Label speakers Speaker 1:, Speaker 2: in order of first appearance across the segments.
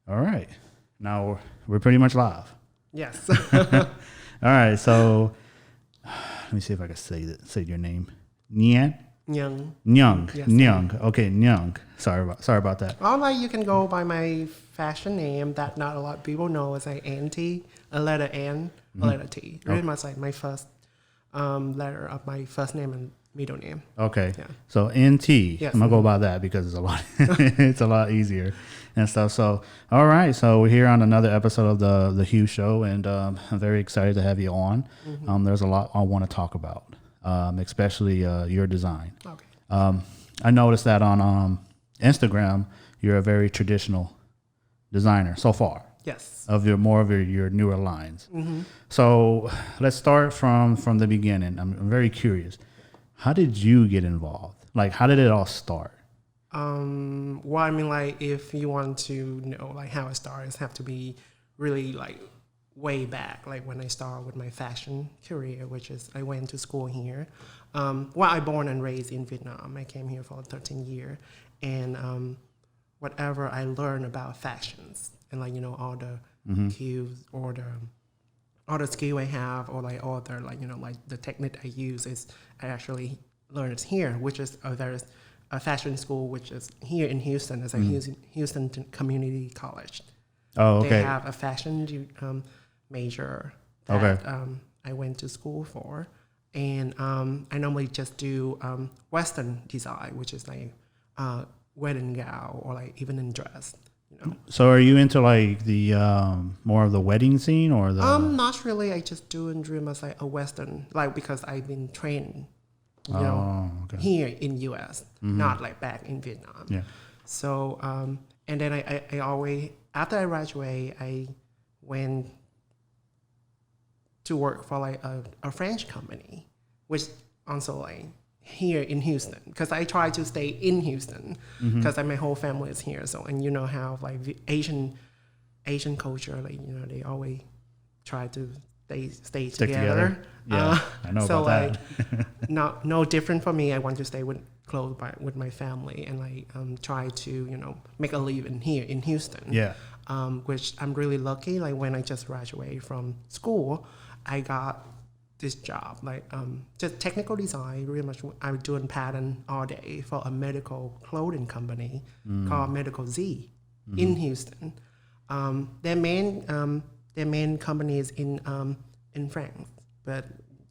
Speaker 1: All right. Now we're pretty much live.
Speaker 2: Yes.
Speaker 1: All right. So let me see if I can say your name. Nhan?
Speaker 2: Young.
Speaker 1: Nyang.
Speaker 2: Yes.
Speaker 1: Nyang. Okay, Nyang. Sorry about that.
Speaker 2: Or like you can go by my fashion name that not a lot of people know is like Auntie, a letter N, a letter T. Really much like my first letter of my first name and middle name.
Speaker 1: Okay.
Speaker 2: Yeah.
Speaker 1: So NT.
Speaker 2: Yes.
Speaker 1: I'm gonna go by that because it's a lot it's a lot easier and stuff. So all right. So we're here on another episode of the HOU show, and I'm very excited to have you on. There's a lot I want to talk about, especially your design.
Speaker 2: Okay.
Speaker 1: I noticed that on Instagram you're a very traditional designer so far.
Speaker 2: Yes.
Speaker 1: Of your newer lines. So let's start from the beginning. I'm very curious. How did you get involved? Like, how did it all start?
Speaker 2: Well, I mean, like, if you want to know, like, how it started, it have to be really, like, way back, like, when I started with my fashion career, which is I went to school here. Well, I born and raised in Vietnam. I came here for 13 years. And whatever I learned about fashions and, like, you know, all the cues or all the skill I have or, like, all the, like, you know, like, the technique I use is I actually learned it here, which is a fashion school, which is here in Houston. It's a Houston Community College.
Speaker 1: Oh, okay.
Speaker 2: They have a fashion major that I went to school for. And I normally just do Western design, which is like wedding gown or like even in dress. You know.
Speaker 1: So are you into like the more of the wedding scene or the?
Speaker 2: Not really. I just do and dream as like a Western, like because I've been trained, you know, here in U.S., not like back in Vietnam.
Speaker 1: Yeah.
Speaker 2: So and then I always after I graduate, I went to work for like a French company, which also like here in Houston, because I try to stay in Houston because my whole family is here. So and you know how like Asian culture, like you know they always try to stay together.
Speaker 1: Yeah, I know
Speaker 2: so
Speaker 1: about
Speaker 2: like
Speaker 1: that.
Speaker 2: no different for me. I want to stay close with my family and like try to you know make a living here in Houston.
Speaker 1: Yeah.
Speaker 2: Which I'm really lucky. Like when I just graduated from school, I got this job, like just technical design. Really much, I'm doing pattern all day for a medical clothing company called Medical Z in Houston. Their main company is in France, but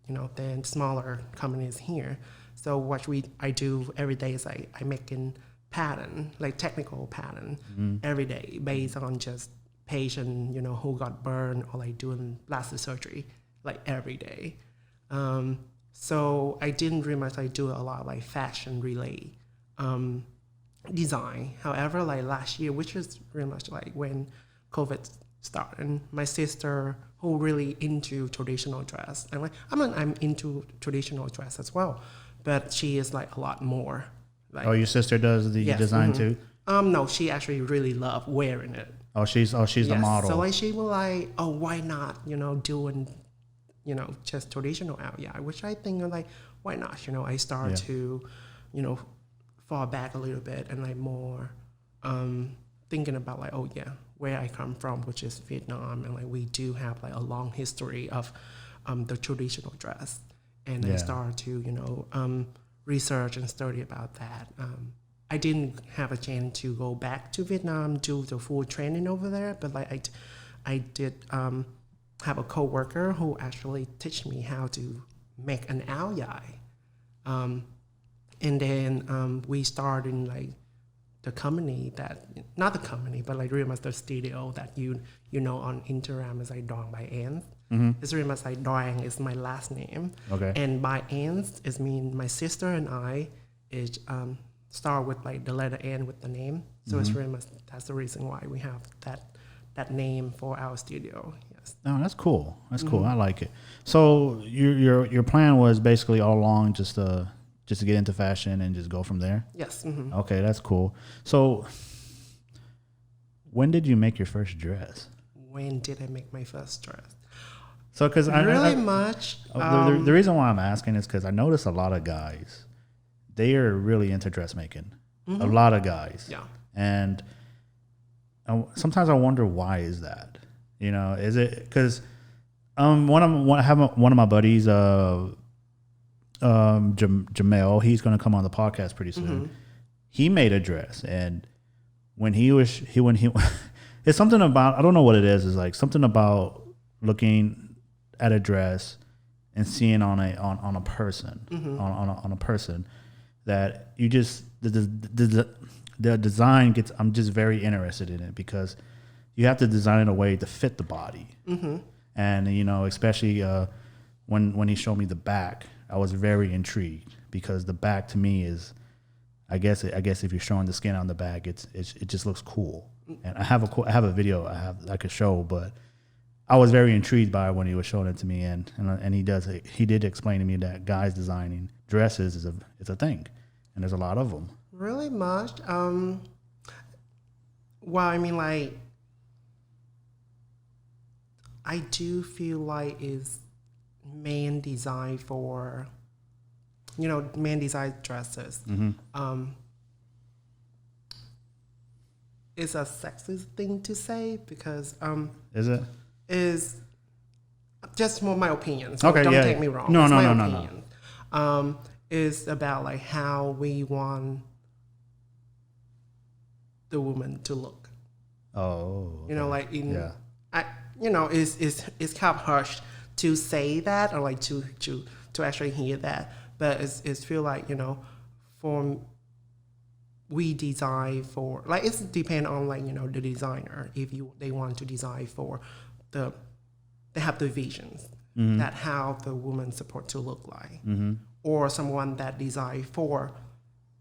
Speaker 2: you know they're smaller companies here. So what I do every day is I making pattern, like technical pattern, every day based on just patient, you know, who got burned or like doing plastic surgery, like every day. So I didn't really much like do a lot of like fashion related design. However, like last year, which is really much like when COVID started, my sister who really into traditional dress, and like I'm into traditional dress as well, but she is like a lot more. Like,
Speaker 1: Oh, your sister does the design too?
Speaker 2: No, she actually really loved wearing it.
Speaker 1: She's the model.
Speaker 2: So like she was like, oh, why not, you know, doing, you know, just traditional out, which I think like, why not? You know, I start to, you know, fall back a little bit and like more thinking about like, oh yeah, where I come from, which is Vietnam, and like we do have like a long history of the traditional dress, and I started to, you know, research and study about that. I didn't have a chance to go back to Vietnam, do the full training over there, but like I did have a coworker who actually teach me how to make an ao dai. And then we started in like the company that, not the company, but like really much the studio that you know on Instagram is like Doan by Ants. It's really much like Doan is my last name.
Speaker 1: Okay.
Speaker 2: And by Ants is mean my sister and I is start with like the letter N with the name. So it's really much, that's the reason why we have that name for our studio. Yes.
Speaker 1: No, that's cool. That's cool. I like it. So your plan was basically all along just to get into fashion and just go from there?
Speaker 2: Yes.
Speaker 1: Okay, that's cool. So when did you make your first dress?
Speaker 2: When did I make my first dress?
Speaker 1: So because
Speaker 2: the
Speaker 1: the reason why I'm asking is because I notice a lot of guys, they are really into dressmaking. A lot of guys.
Speaker 2: Yeah.
Speaker 1: And sometimes I wonder why is that? You know, is it because one of my buddies, Jamel, he's going to come on the podcast pretty soon. Mm-hmm. He made a dress, and when he it's something about, I don't know what it is. It's like something about looking at a dress and seeing on a person, mm-hmm. on a person, that you just the design gets. I'm just very interested in it because you have to design it in a way to fit the body, mm-hmm. and you know, especially when he showed me the back, I was very intrigued because the back to me is, I guess if you're showing the skin on the back, it just looks cool. And I have a video I could show, but I was very intrigued by it when he was showing it to me, and he did explain to me that guys designing dresses is a thing, and there's a lot of them.
Speaker 2: Really much. Well, I mean, like, I do feel like it's man design for, you know, man design dresses. Mm-hmm. It's a sexist thing to say because
Speaker 1: is it?
Speaker 2: Is just more my opinion. So
Speaker 1: okay,
Speaker 2: don't
Speaker 1: yeah.
Speaker 2: take me wrong.
Speaker 1: No,
Speaker 2: it's
Speaker 1: no,
Speaker 2: my
Speaker 1: no,
Speaker 2: opinion.
Speaker 1: no.
Speaker 2: Is about like how we want the woman to look.
Speaker 1: Oh, okay.
Speaker 2: You know, like
Speaker 1: yeah.
Speaker 2: It's kind of harsh to say that or like to actually hear that, but it's feel like, you know, we design for, like, it's depend on, like, you know, the designer. If they want to design for they have the visions, mm-hmm. that how the woman's supposed to look like, mm-hmm. or someone that design for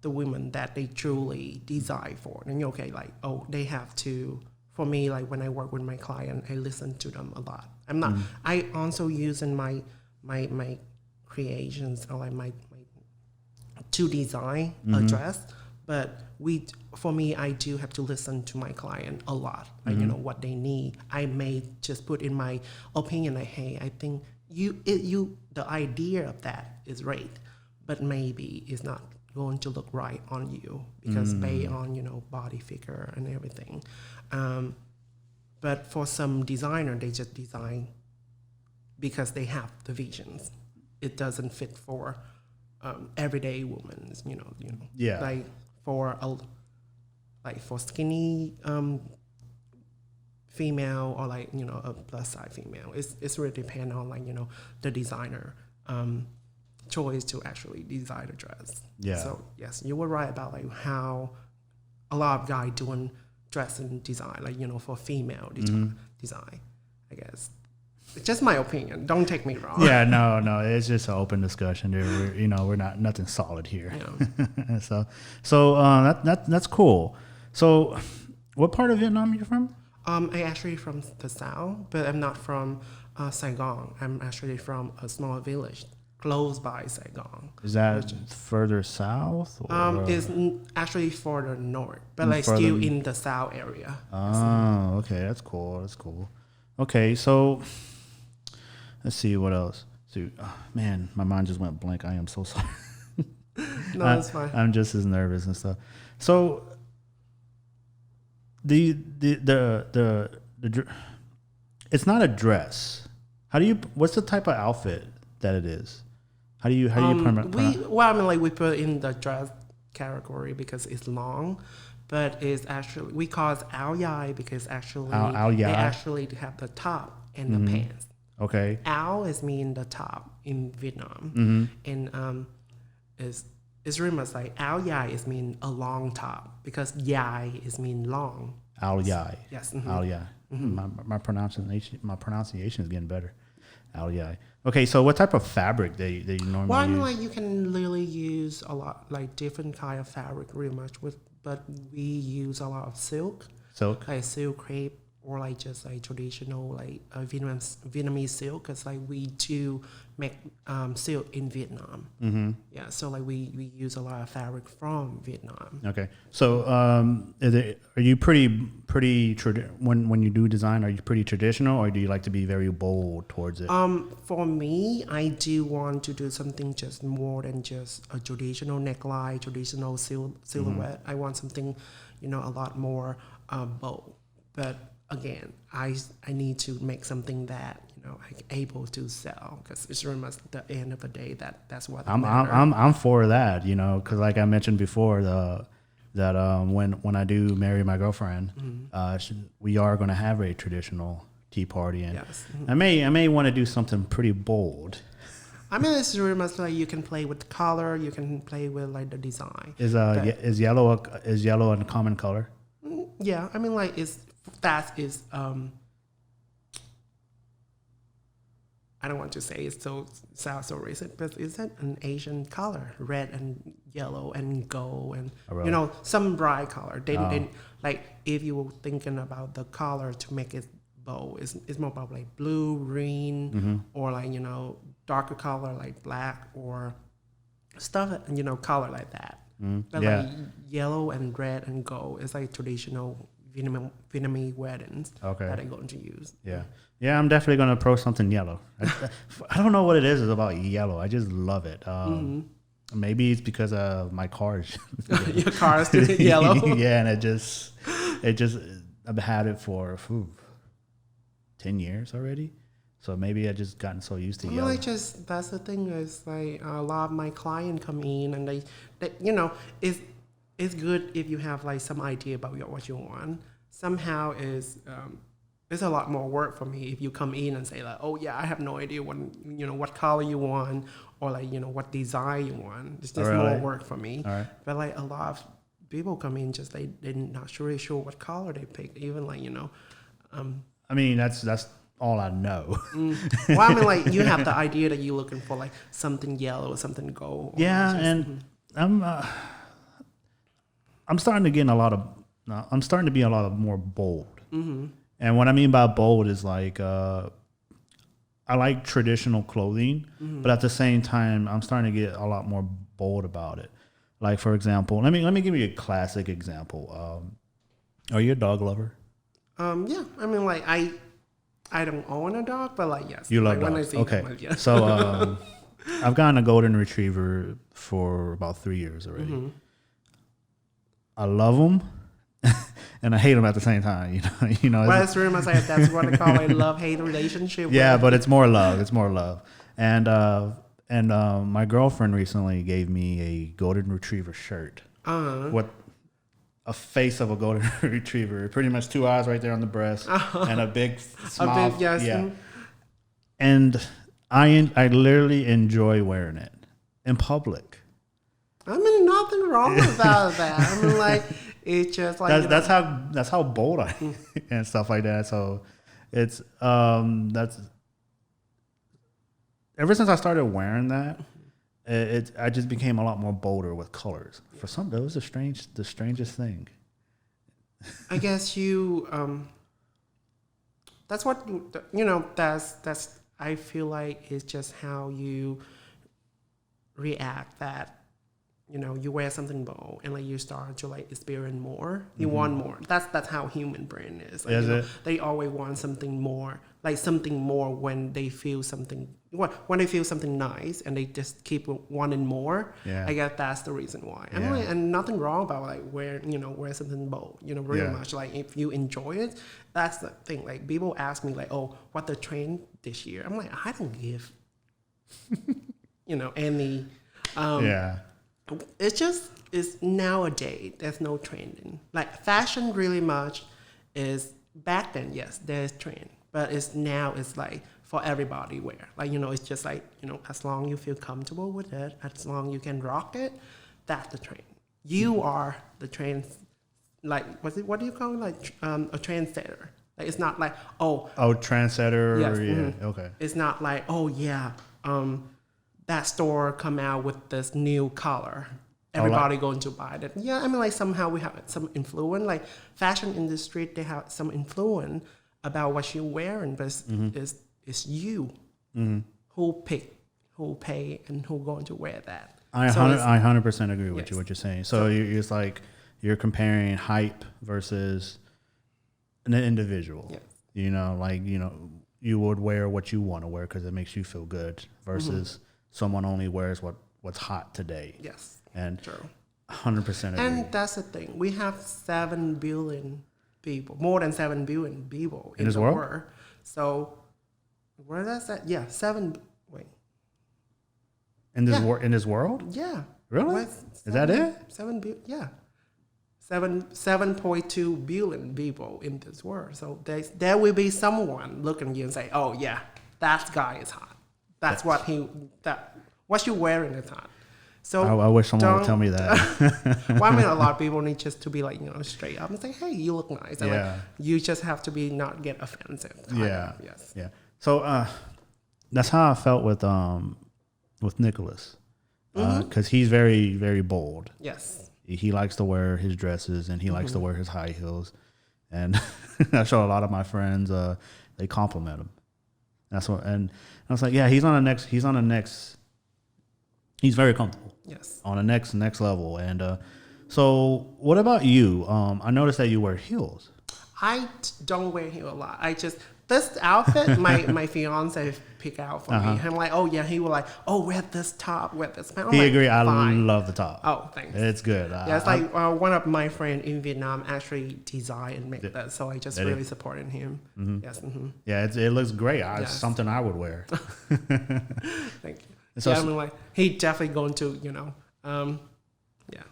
Speaker 2: the women that they truly design for. And you're okay, like, oh, they have to. For me, like, when I work with my client, I listen to them a lot. I'm not. Mm-hmm. I also use in my creations or like my to design mm-hmm. a dress. But for me, I do have to listen to my client a lot. Like, mm-hmm. you know, what they need. I may just put in my opinion, like, hey, I think the idea of that is great, but maybe it's not going to look right on you because based on, you know, body figure and everything. But for some designer, they just design because they have the visions. It doesn't fit for everyday women, you know.
Speaker 1: Yeah.
Speaker 2: Like for skinny female or, like, you know, a plus size female. It's really depend on, like, you know, the designer choice to actually design a dress.
Speaker 1: Yeah.
Speaker 2: So yes, you were right about, like, how a lot of guys doing dressing design, like, you know, for female design, I guess. It's just my opinion. Don't take me wrong.
Speaker 1: Yeah, no, it's just an open discussion. We're not nothing solid here. Yeah. so that's cool. So, what part of Vietnam are you from?
Speaker 2: I actually from the south, but I'm not from Saigon. I'm actually from a small village close by Saigon.
Speaker 1: Is that further south? Or?
Speaker 2: It's actually further north, but like still in the south area.
Speaker 1: Oh, okay, that's cool. Okay, so let's see what else. So, man, my mind just went blank. I am so sorry.
Speaker 2: No, it's fine.
Speaker 1: I'm just as nervous and stuff. So the it's not a dress. What's the type of outfit that it is? How do you
Speaker 2: we put in the dress category because it's long, but it's actually, we call it ao dai because actually they actually have the top and the pants.
Speaker 1: Okay.
Speaker 2: Ao is mean the top in Vietnam, and it's really much like ao dai is mean a long top because dai is mean long.
Speaker 1: Ao dai.
Speaker 2: Yes.
Speaker 1: Ao dai. My pronunciation is getting better. Ao dai. Okay, so what type of fabric they normally use?
Speaker 2: Well, I mean, like, you can literally use a lot, like, different kind of fabric really much but we use a lot of silk. Like silk crepe, or like just like traditional, like Vietnamese silk, because like we do make silk in Vietnam. Mm-hmm. Yeah, so like we use a lot of fabric from Vietnam.
Speaker 1: Okay, so are you pretty when you do design? Are you pretty traditional, or do you like to be very bold towards it?
Speaker 2: For me, I do want to do something just more than just a traditional neckline, traditional silhouette. I want something, a lot more bold. but again, I need to make something that I'm able to sell, because it's really much the end of the day that's what
Speaker 1: I'm for that, because like I mentioned before, when I do marry my girlfriend, we are going to have a traditional tea party, and
Speaker 2: yes.
Speaker 1: I may want to do something pretty bold.
Speaker 2: I mean, it's really much like you can play with the color, you can play with like the design.
Speaker 1: Is yellow a common color?
Speaker 2: Yeah, I mean, like that is I don't want to say it sounds so racist, but is that an Asian color? Red and yellow and gold and
Speaker 1: really?
Speaker 2: Some bright color. They like, if you were thinking about the color to make it bold, it's more about like blue, green, or like darker color like black or stuff color like that. But like yellow and red and gold is like traditional Vietnamese weddings that they're going to use.
Speaker 1: Yeah, I'm definitely going to approach something yellow. I don't know what it is about yellow. I just love it. Maybe it's because my car is
Speaker 2: your car is yellow.
Speaker 1: Yeah, and it just I've had it for 10 years already. So maybe I just gotten so used to yellow.
Speaker 2: That's the thing is like a lot of my clients come in and they it's good if you have like some idea about what you want. Somehow it's a lot more work for me if you come in and say like, oh yeah, I have no idea what color you want, or like what design you want. It's just more work for me. But like a lot of people come in just they're not really sure what color they pick. Even like
Speaker 1: I mean that's all I know.
Speaker 2: Well, I mean, like you have the idea that you're looking for like something yellow or something gold.
Speaker 1: Yeah, and I'm starting to get I'm starting to be a lot of more bold. And what I mean by bold is like I like traditional clothing, but at the same time I'm starting to get a lot more bold about it. Like for example, let me give you a classic example. Are you a dog lover?
Speaker 2: Yeah, I mean, like I don't own a dog, but like yes,
Speaker 1: you love
Speaker 2: like,
Speaker 1: dogs.
Speaker 2: When I see
Speaker 1: okay,
Speaker 2: them, yeah.
Speaker 1: So I've gotten a golden retriever for about 3 years already. I love them, and I hate them at the same time.
Speaker 2: Well, it's really much like that's what I call a love-hate relationship.
Speaker 1: Yeah, but it's more love. It's more love. And my girlfriend recently gave me a golden retriever shirt with a face of a golden retriever, pretty much 2 eyes right there on the breast, and a big smile. Yeah. And I literally enjoy wearing it in public.
Speaker 2: I mean, nothing wrong about that. I mean, like it's just like
Speaker 1: that's how bold I am and stuff like that. So it's that's ever since I started wearing that, I just became a lot more bolder with colors. For some, that was the strangest thing.
Speaker 2: I guess that's what that's I feel like it's just how you react that you wear something bold and like you start to like experience more. You want more. That's how human brain is. Like,
Speaker 1: Is it?
Speaker 2: They always want something more, like something more when they feel something. When they feel something nice and they just keep wanting more.
Speaker 1: Yeah.
Speaker 2: I guess that's the reason why. And nothing wrong about like wear something bold. Really much like if you enjoy it, that's the thing. Like people ask me like, oh, what the trend this year? I'm like, I don't give any. It's nowadays there's no trending. Like fashion really much is back then, yes, there's trend. But it's like for everybody wear. Like, it's just like, as long as you feel comfortable with it, as long as you can rock it, that's the trend. You are the trend, like what do you call it? Like a trendsetter. Like it's not like
Speaker 1: trendsetter.
Speaker 2: Yes,
Speaker 1: Okay.
Speaker 2: It's not like that store come out with this new color. Everybody going to buy that. Yeah, I mean, like somehow we have some influence. Like fashion industry, they have some influence about what you're wearing, but it's you who pick, who pay, and who going to wear that.
Speaker 1: I 100% agree with what you're saying. So it's like you're comparing hype versus an individual.
Speaker 2: Yes.
Speaker 1: You would wear what you want to wear because it makes you feel good versus someone only wears what's hot today.
Speaker 2: Yes.
Speaker 1: And
Speaker 2: true.
Speaker 1: 100% agree.
Speaker 2: And that's the thing. We have 7 billion people, more than 7 billion people
Speaker 1: In this
Speaker 2: the
Speaker 1: world?
Speaker 2: So, where does that? Yeah, 7. Wait.
Speaker 1: In this world?
Speaker 2: Yeah.
Speaker 1: Really? Is that it?
Speaker 2: 7 billion. Yeah. 7.2 billion people in this world. So there will be someone looking at you and say, "Oh yeah, that guy is hot. That's what you're wearing is hot." So
Speaker 1: I wish someone would tell me that.
Speaker 2: well, I mean, a lot of people need just to be like, straight up and say, "Hey, you look nice." And
Speaker 1: Yeah.
Speaker 2: like, you just have to be not get offensive.
Speaker 1: Yeah.
Speaker 2: Yes.
Speaker 1: Yeah. So that's how I felt with Nicholas, because he's very, very bold.
Speaker 2: Yes.
Speaker 1: He likes to wear his dresses and he likes to wear his high heels, and I show a lot of my friends they compliment him. That's what, and I was like, yeah, he's on the next. He's very comfortable.
Speaker 2: Yes.
Speaker 1: On the next level, and so what about you? I noticed that you wear heels.
Speaker 2: I don't wear heel a lot. This outfit, my fiance pick out for me. I'm like, oh yeah, he was like, oh, wear this top, wear this pants.
Speaker 1: He agreed. I
Speaker 2: fine.
Speaker 1: love the top.
Speaker 2: Oh, thanks.
Speaker 1: It's good.
Speaker 2: Yeah, it's like one of my friends in Vietnam actually designed and made that, so I just really supported him. Yes.
Speaker 1: Yeah, it looks great. It's
Speaker 2: Yes.
Speaker 1: something I would wear.
Speaker 2: Thank you.
Speaker 1: So
Speaker 2: yeah, I mean, like he definitely going to, yeah.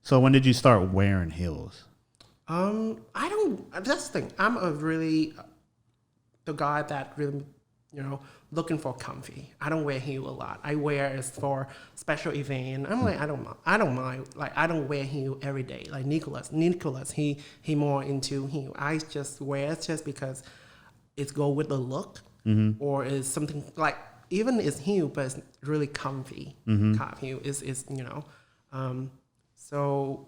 Speaker 1: So when did you start wearing heels?
Speaker 2: I don't. That's the thing. I'm the guy that really, looking for comfy. I don't wear heel a lot. I wear it for special event. I'm like, I don't mind. Like, I don't wear heel every day. Like Nicholas, he more into heel. I just wear it just because it's go with the look, or is something like even it's heel, but it's really comfy. Kind of heel is so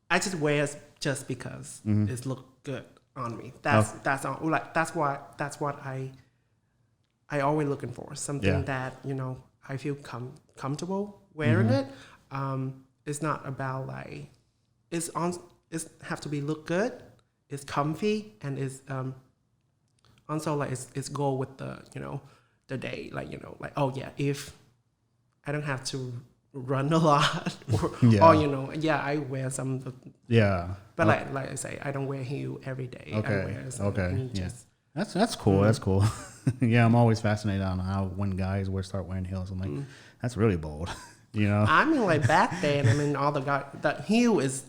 Speaker 2: I just wear it just because it look good on me. That's all. Like that's what I always looking for. Something that I feel comfortable wearing it. It's not about like it's have to be look good. It's comfy and it's also like it's go with the the day, like like, oh yeah, if I don't have to run a lot or I wear some but like I say, I don't wear heel every day. I wear something
Speaker 1: that's cool. That's cool. Yeah, I'm always fascinated on how when guys start wearing heels. I'm like, that's really bold.
Speaker 2: I mean, like back then, I mean, all the guys, that heel is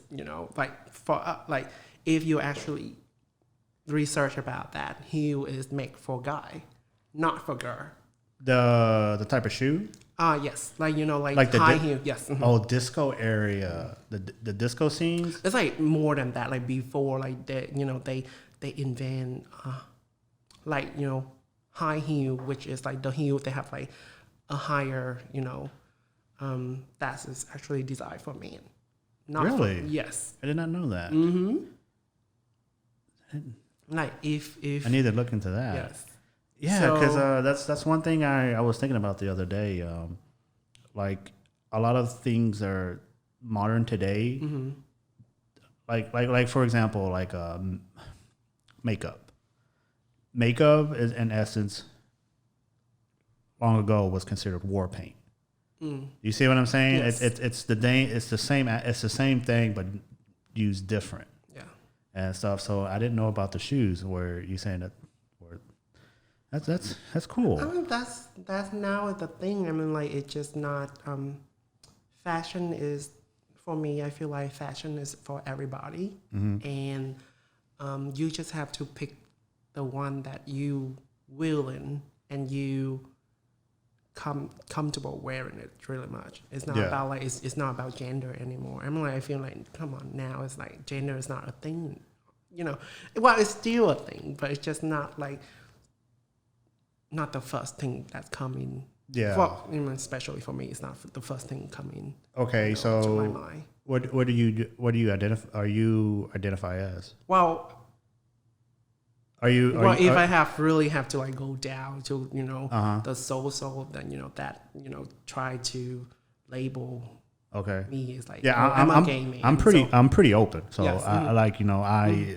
Speaker 2: like for like if you actually research about that, heel is made for guy, not for girl.
Speaker 1: The type of shoe?
Speaker 2: Yes, like like high heel. Yes.
Speaker 1: Oh, disco area, the disco scenes.
Speaker 2: It's like more than that. Like before, like they invent like high heel, which is like the heel they have like a higher that is actually designed for men. Not
Speaker 1: really?
Speaker 2: Yes.
Speaker 1: I did not know that.
Speaker 2: Like if
Speaker 1: I need to look into that.
Speaker 2: Yes.
Speaker 1: Yeah, because that's one thing I was thinking about the other day. Like a lot of things are modern today. Like for example, like makeup. Makeup is in essence long ago was considered war paint. You see what I'm saying?
Speaker 2: Yes.
Speaker 1: It's the same thing but used different.
Speaker 2: Yeah.
Speaker 1: And stuff. So I didn't know about the shoes where you saying that. That's cool.
Speaker 2: I mean, that's now the thing. I mean, like it's just not. Fashion is for me. I feel like fashion is for everybody, and you just have to pick the one that you willing and you comfortable wearing it really much. It's not about like it's not about gender anymore. I mean, like I feel like come on now. It's like gender is not a thing. Well, it's still a thing, but it's just not like. Not the first thing that's coming. Yeah. Well, especially for me, it's not the first thing coming.
Speaker 1: Okay, so
Speaker 2: to my mind.
Speaker 1: What do you identify? Are you identify as?
Speaker 2: Well, if I have to like go down to the social, then that try to label.
Speaker 1: Okay.
Speaker 2: Me is like
Speaker 1: I'm
Speaker 2: a gay man.
Speaker 1: I'm pretty open. So
Speaker 2: yes,
Speaker 1: I like I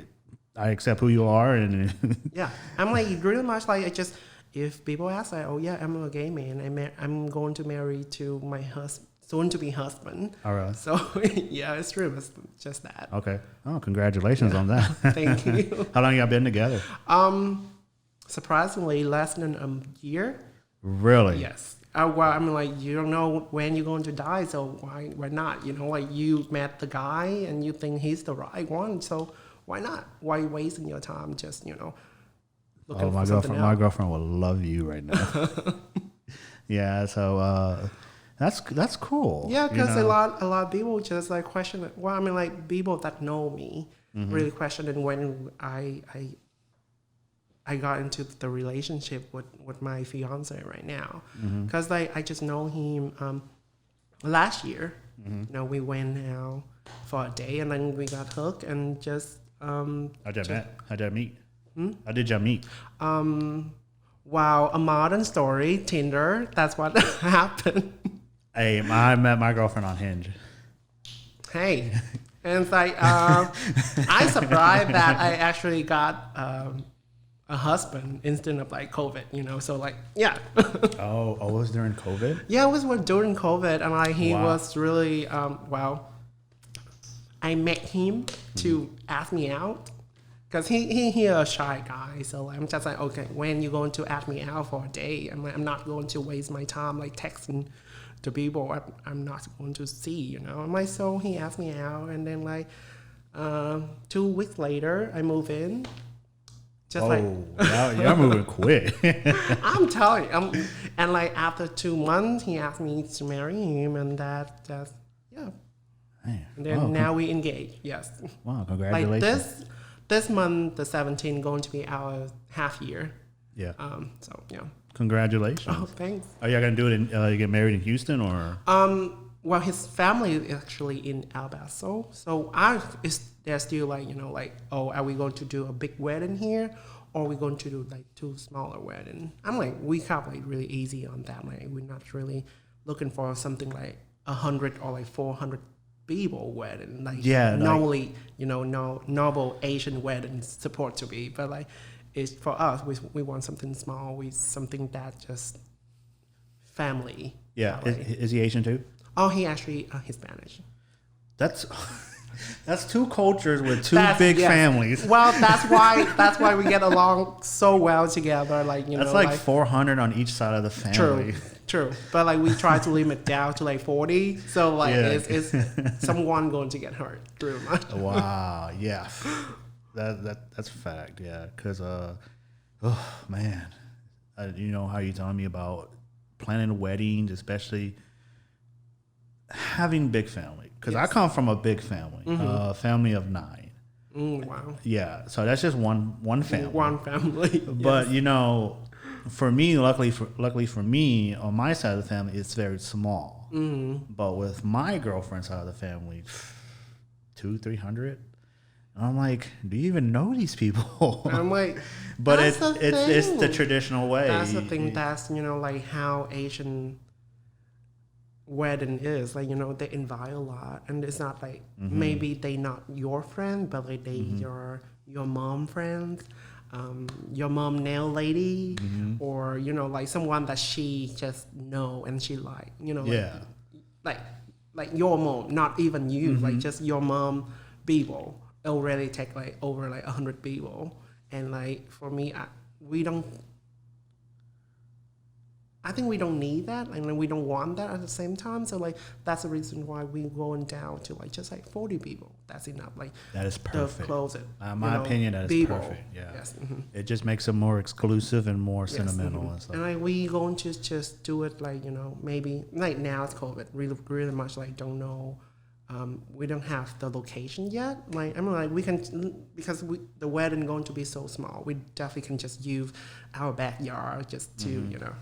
Speaker 1: accept who you are and
Speaker 2: yeah, I'm like really much like I just. If people ask like, oh yeah, I'm a gay man, I'm going to marry to my soon to be husband.
Speaker 1: All right.
Speaker 2: So yeah, it's pretty much just that.
Speaker 1: Okay. Oh, congratulations on that.
Speaker 2: Thank you.
Speaker 1: How long y'all been together?
Speaker 2: Surprisingly, less than a year.
Speaker 1: Really?
Speaker 2: Yes. Well, I mean, like, you don't know when you're going to die, so why not? You know, like, you met the guy and you think he's the right one, so why not? Why are you wasting your time just, you know, looking for something else?
Speaker 1: My girlfriend will love you right now. Yeah, so that's cool.
Speaker 2: Yeah, because a lot of people just like question it. Well, I mean, like, people that know me really question it when I got into the relationship with my fiance right now, because like I just know him last year. You know, we went out for a day and then we got hooked and just.
Speaker 1: How'd y'all meet? How did y'all meet?
Speaker 2: Wow, a modern story, Tinder. That's what happened.
Speaker 1: Hey, I met my girlfriend on Hinge.
Speaker 2: Hey, and it's like I'm surprised that I actually got a husband instead of like COVID, you know. So like, yeah.
Speaker 1: Oh, it was during COVID?
Speaker 2: Yeah, it was during COVID, and like he was really well. I met him to ask me out because he a shy guy. So I'm just like, okay, when you going to ask me out for a date? I'm like, I'm not going to waste my time like texting to people I'm not going to see, you know. I'm like, so he asked me out, and then like 2 weeks later, I move in. Just
Speaker 1: y'all moving quick.
Speaker 2: I'm telling you. And like after 2 months, he asked me to marry him, and that just, yeah. Man. And then now we engage, yes.
Speaker 1: Wow, congratulations.
Speaker 2: Like this month, the 17th, going to be our half year.
Speaker 1: Yeah.
Speaker 2: So, yeah.
Speaker 1: Congratulations.
Speaker 2: Oh, thanks.
Speaker 1: Are y'all going to do it you get married in Houston or?
Speaker 2: Well, his family is actually in El Paso. So they're still like, you know, like, oh, are we going to do a big wedding here? Or are we going to do like 2 smaller weddings? I'm like, we have like really easy on that. Like, we're not really looking for something like 100 or like 400 people wedding. Like, normally, you know, no normal Asian weddings support to be. But like, it's for us, we want something small. We something that just family.
Speaker 1: Yeah. Is he Asian too?
Speaker 2: Oh, he actually he's Spanish.
Speaker 1: That's 2 cultures with 2 big families.
Speaker 2: Well, that's why we get along so well together. Like, you know,
Speaker 1: that's like 400 on each side of the family.
Speaker 2: True. But like we try to limit down to like 40. So like it's someone going to get hurt pretty much.
Speaker 1: Wow. Yeah. That's a fact. Yeah. Because oh man, you know how you telling me about planning weddings, especially having big family, because I come from a big family, family of 9.
Speaker 2: Wow.
Speaker 1: Yeah, so that's just one family.
Speaker 2: One family.
Speaker 1: But you know, for me, luckily for me, on my side of the family, it's very small. But with my girlfriend's side of the family, 200-300. And I'm like, do you even know these people?
Speaker 2: I'm like,
Speaker 1: but it's the traditional way.
Speaker 2: That's the thing. That's, you know, like how Asian wedding is, like, you know, they invite a lot, and it's not like maybe they not your friend, but like they your mom friends, your mom nail lady, or, you know, like someone that she just know and she like, you know, like your mom, not even you, like just your mom people already take like over like 100 people, and like for me, I think we don't need that, and we don't want that at the same time. So like that's the reason why we're going down to like just like 40 people. That's enough. Like
Speaker 1: that is perfect.
Speaker 2: To close it.
Speaker 1: My opinion, that is perfect. Yeah.
Speaker 2: Yes.
Speaker 1: It just makes it more exclusive and more sentimental and stuff.
Speaker 2: And like we going to just do it like, you know, maybe like now it's COVID. Really much like don't know. We don't have the location yet. Like, I mean, like we can, because the wedding going to be so small, we definitely can just use our backyard just to, you know,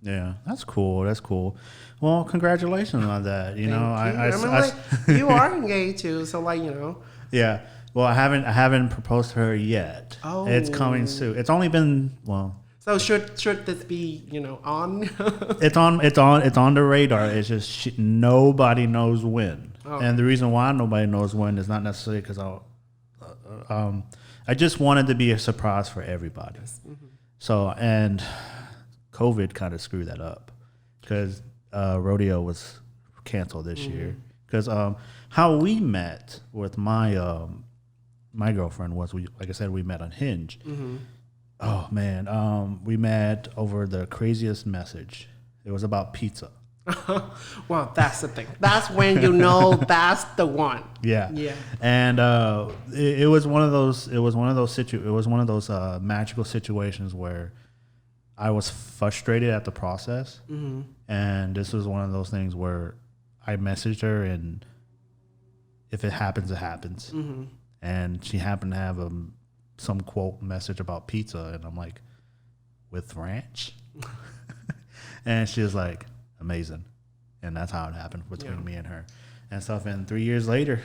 Speaker 1: Yeah, that's cool. Well, congratulations on that. You know,
Speaker 2: I mean, like you are engaged too, so like, you know.
Speaker 1: Yeah. Well, I haven't proposed to her yet.
Speaker 2: Oh.
Speaker 1: It's coming soon. It's only been
Speaker 2: So should this be, you know, on?
Speaker 1: It's on the radar. It's just nobody knows when. Oh. And the reason why nobody knows when is not necessarily because I just wanted to be a surprise for everybody. Yes. So, and COVID kind of screwed that up because rodeo was canceled this year because how we met with my my girlfriend was like I said, we met on Hinge. Oh man, we met over the craziest message. It was about pizza.
Speaker 2: Well, that's the thing. That's when you know that's the one.
Speaker 1: Yeah.
Speaker 2: Yeah.
Speaker 1: And it was one of those. It was one of those magical situations where I was frustrated at the process, and this was one of those things where I messaged her, and if it happens, it happens. And she happened to have some quote message about pizza, and I'm like, with ranch, and she was like, amazing. And that's how it happened between me and her and stuff. And 3 years later,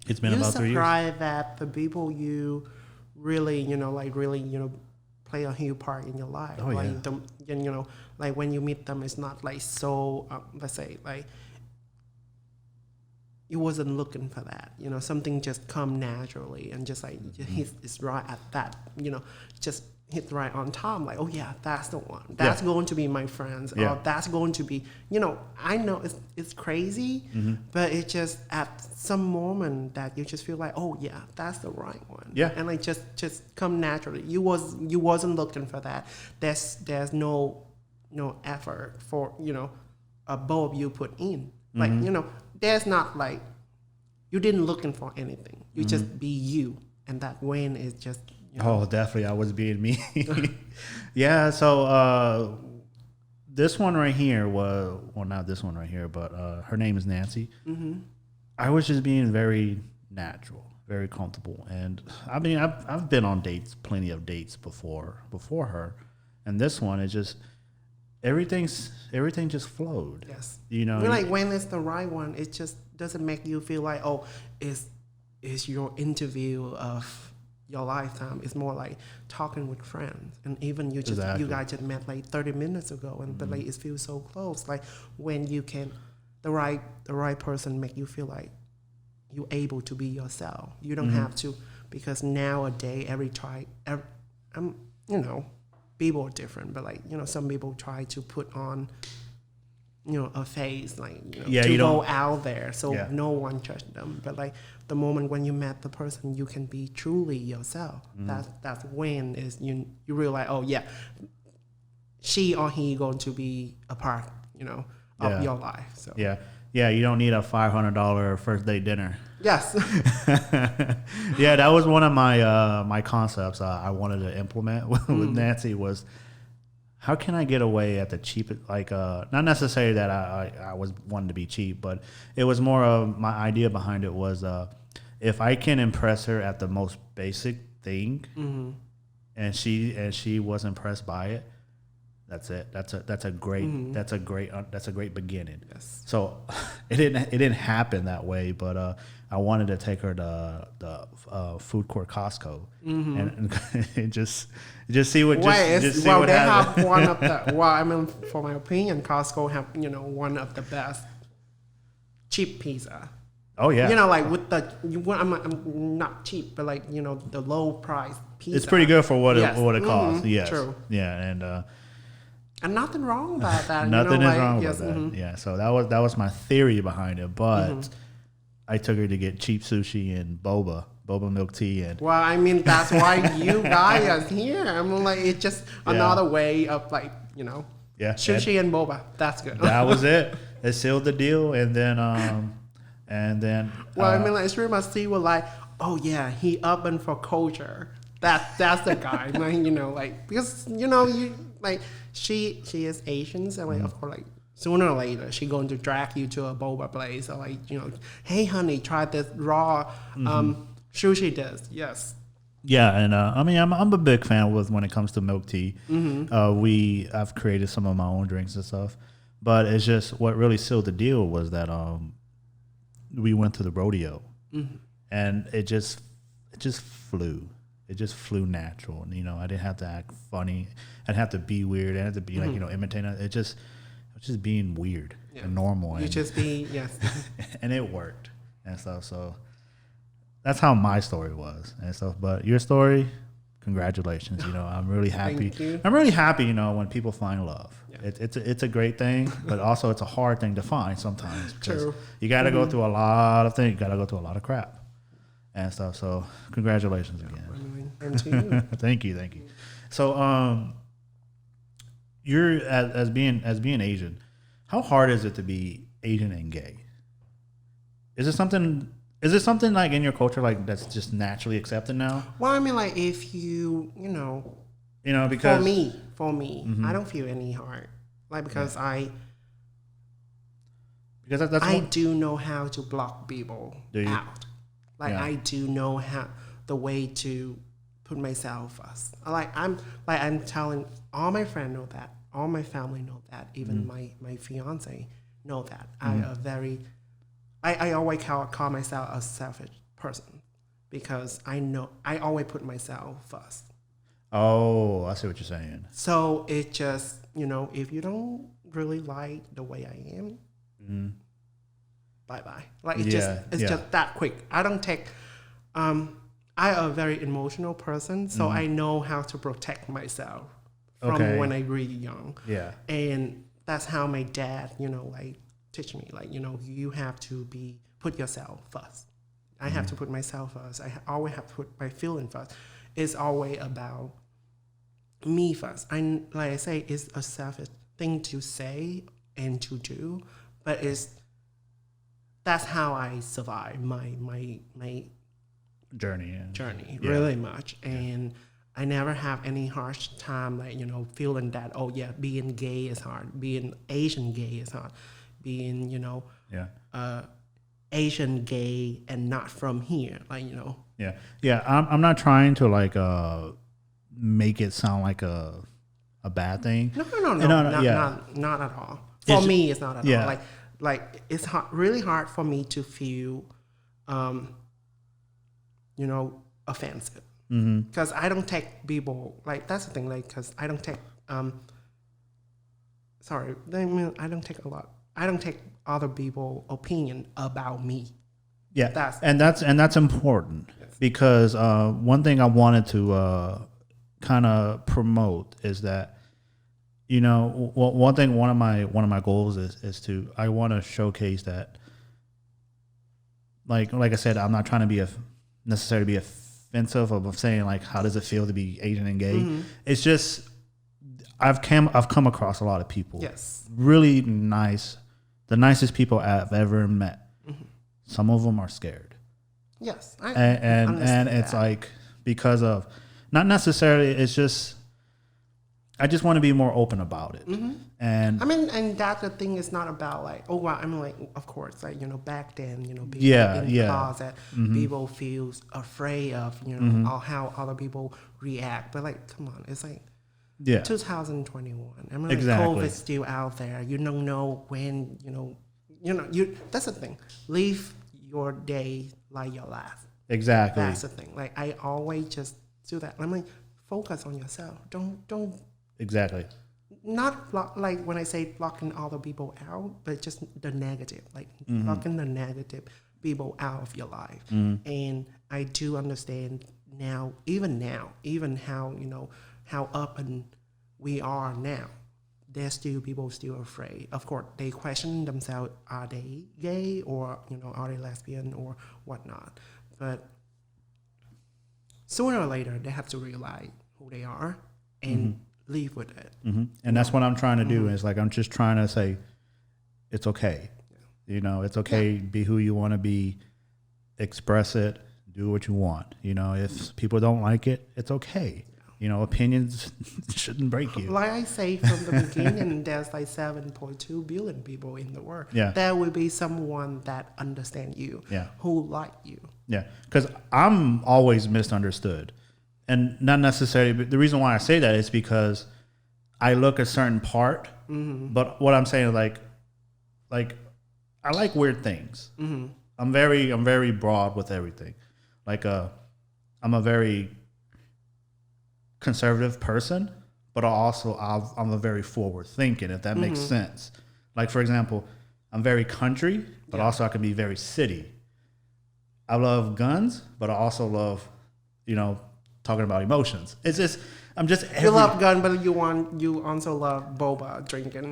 Speaker 1: it's been about 3 years.
Speaker 2: You're surprised that the people you really, play a huge part in your life.
Speaker 1: Oh,
Speaker 2: like
Speaker 1: yeah.
Speaker 2: Like when you meet them, it's not like so, let's say, like, you wasn't looking for that. Something just come naturally and just like, it's right at that, just hit right on time, like, oh yeah, that's the one. That's going to be my friends.
Speaker 1: Yeah.
Speaker 2: Or that's going to be, I know it's crazy, but it's just at some moment that you just feel like, oh yeah, that's the right one.
Speaker 1: Yeah.
Speaker 2: And like just come naturally. You wasn't looking for that. There's no effort for, both you put in. Like, there's not like, you didn't looking for anything. You just be you. And that win is just,
Speaker 1: Oh, definitely. I was being me. Yeah. So this one right here was, well, not this one right here, but her name is Nancy. I was just being very natural, very comfortable. And I mean, I've been on dates, plenty of dates before her. And this one is just, everything just flowed.
Speaker 2: yes.
Speaker 1: Like
Speaker 2: when it's the right one, it just doesn't make you feel like, oh, is your interview of your lifetime. It's more like talking with friends, and even you guys just met like 30 minutes ago, and but like it feels so close. Like when you can, the right person make you feel like you're able to be yourself. You don't have to, because nowadays people are different, but like some people try to put on a face, like to go out there so no one judge them. But like the moment when you met the person, you can be truly yourself. That's when is you realize, oh yeah, she or he going to be a part of your life. So
Speaker 1: yeah, you don't need a $500 first date dinner.
Speaker 2: Yes.
Speaker 1: Yeah, that was one of my my concepts I wanted to implement with Nancy was, how can I get away at the cheapest, like, not necessarily that I was wanting to be cheap, but it was more of my idea behind it was, if I can impress her at the most basic thing, and she was impressed by it, that's it. That's a great beginning. Yes. So it didn't happen that way, but I wanted to take her to the food court Costco and just see what just see what happens.
Speaker 2: Have one of the for my opinion, Costco have one of the best cheap pizza.
Speaker 1: Oh yeah.
Speaker 2: Like with the I'm not cheap, but like the low price pizza.
Speaker 1: It's pretty good for what it costs. Yes.
Speaker 2: True.
Speaker 1: Yeah,
Speaker 2: and nothing wrong about that.
Speaker 1: Nothing is wrong about that. Yeah. So that was my theory behind it, but I took her to get cheap sushi and boba milk tea, and
Speaker 2: well, I mean that's why you guys are here. I mean, like it's just another way of like sushi and boba. That's good.
Speaker 1: That was it. It sealed the deal, and then
Speaker 2: well, I mean, like, it's pretty much see what like, oh yeah, he open for culture. That's the guy. Like because you like she is Asian, and like of course like. Sooner or later, she going to drag you to a boba place, or like hey honey, try this raw sushi dish. Yes.
Speaker 1: Yeah, and I mean I'm a big fan when it comes to milk tea. I've created some of my own drinks and stuff, but it's just what really sealed the deal was that we went to the rodeo, and it just flew. It just flew natural, and I didn't have to act funny. I didn't have to be weird. I didn't have to be like imitating. It just being weird and normal.
Speaker 2: You just be, yes.
Speaker 1: And it worked and stuff. So that's how my story was and stuff. But your story, congratulations. I'm really happy.
Speaker 2: Thank you.
Speaker 1: I'm really happy, when people find love.
Speaker 2: Yeah.
Speaker 1: It's a great thing, but also it's a hard thing to find sometimes.
Speaker 2: True.
Speaker 1: You got to go through a lot of things. You got to go through a lot of crap and stuff. So congratulations again.
Speaker 2: And to you.
Speaker 1: Thank you. So you're as being Asian, how hard is it to be Asian and gay? Is it something like in your culture like that's just naturally accepted now?
Speaker 2: Well, I mean, like if
Speaker 1: because
Speaker 2: for me, I don't feel any hard, like because I do know how to block people out. Like I do know how the way to put myself first. I'm telling all my friends know that, all my family know that, even my fiance know that. I always call myself a selfish person because I know I always put myself first.
Speaker 1: Oh, I see what you're saying.
Speaker 2: So it just, if you don't really like the way I am, bye-bye. Like it's just that quick. I don't take, I'm a very emotional person, so I know how to protect myself from when I'm really young. Yeah. And that's how my dad, teach me, you have to put yourself first. I have to put myself first. I always have to put my feeling first. It's always about me first. Like I say, it's a selfish thing to say and to do, but that's how I survive my
Speaker 1: journey
Speaker 2: really much. And I never have any harsh time feeling that being gay is hard, being Asian gay is hard, being Asian gay and not from here,
Speaker 1: I'm not trying to make it sound like a bad thing.
Speaker 2: No, not at all. For me, it's not at all. Like it's really hard for me to feel offensive, because I don't take people, that's the thing, because I don't take I don't take other people's opinion about me.
Speaker 1: Yeah, that's important. Yes. Because one thing I wanted to kind of promote is that one of my goals is I want to showcase that, like I said, I'm not trying to necessarily be offensive of saying how does it feel to be Asian and gay. It's just I've come across a lot of people, yes, really nice, the nicest people I've ever met. Some of them are scared.
Speaker 2: Yes,
Speaker 1: and it's that. Because of not necessarily. It's just I just want to be more open about it. And
Speaker 2: and that the thing is not about of course, back then, people in the closet, people feel afraid of, how other people react. But come on, it's 2021.
Speaker 1: Exactly.
Speaker 2: COVID's still out there. You don't know when, that's the thing. Live your day like your last.
Speaker 1: Exactly.
Speaker 2: That's the thing. I always just do that. Focus on yourself. Don't.
Speaker 1: Exactly.
Speaker 2: Not when I say blocking other people out, but just the negative, blocking the negative people out of your life. And I do understand now, even how open we are now. There's still people still afraid. Of course, they question themselves: are they gay, or are they lesbian or whatnot? But sooner or later, they have to realize who they are and live with it.
Speaker 1: And that's what I'm trying to do. Is I'm just trying to say, it's okay. Yeah. It's okay. Be who you want to be. Express it. Do what you want. If people don't like it, it's okay. Opinions shouldn't break you.
Speaker 2: Like I say from the beginning, there's 7.2 billion people in the world.
Speaker 1: Yeah.
Speaker 2: There will be someone that understands you, who like you.
Speaker 1: Yeah, because I'm always misunderstood. And not necessarily, but the reason why I say that is because I look a certain part, but what I'm saying is I like weird things. I'm very broad with everything. I'm a very conservative person, but I'm a very forward thinking, if that makes sense. For example, I'm very country, but also I can be very city. I love guns, but I also love, talking about emotions. It's just I'm just
Speaker 2: You love gun, but you also love boba drinking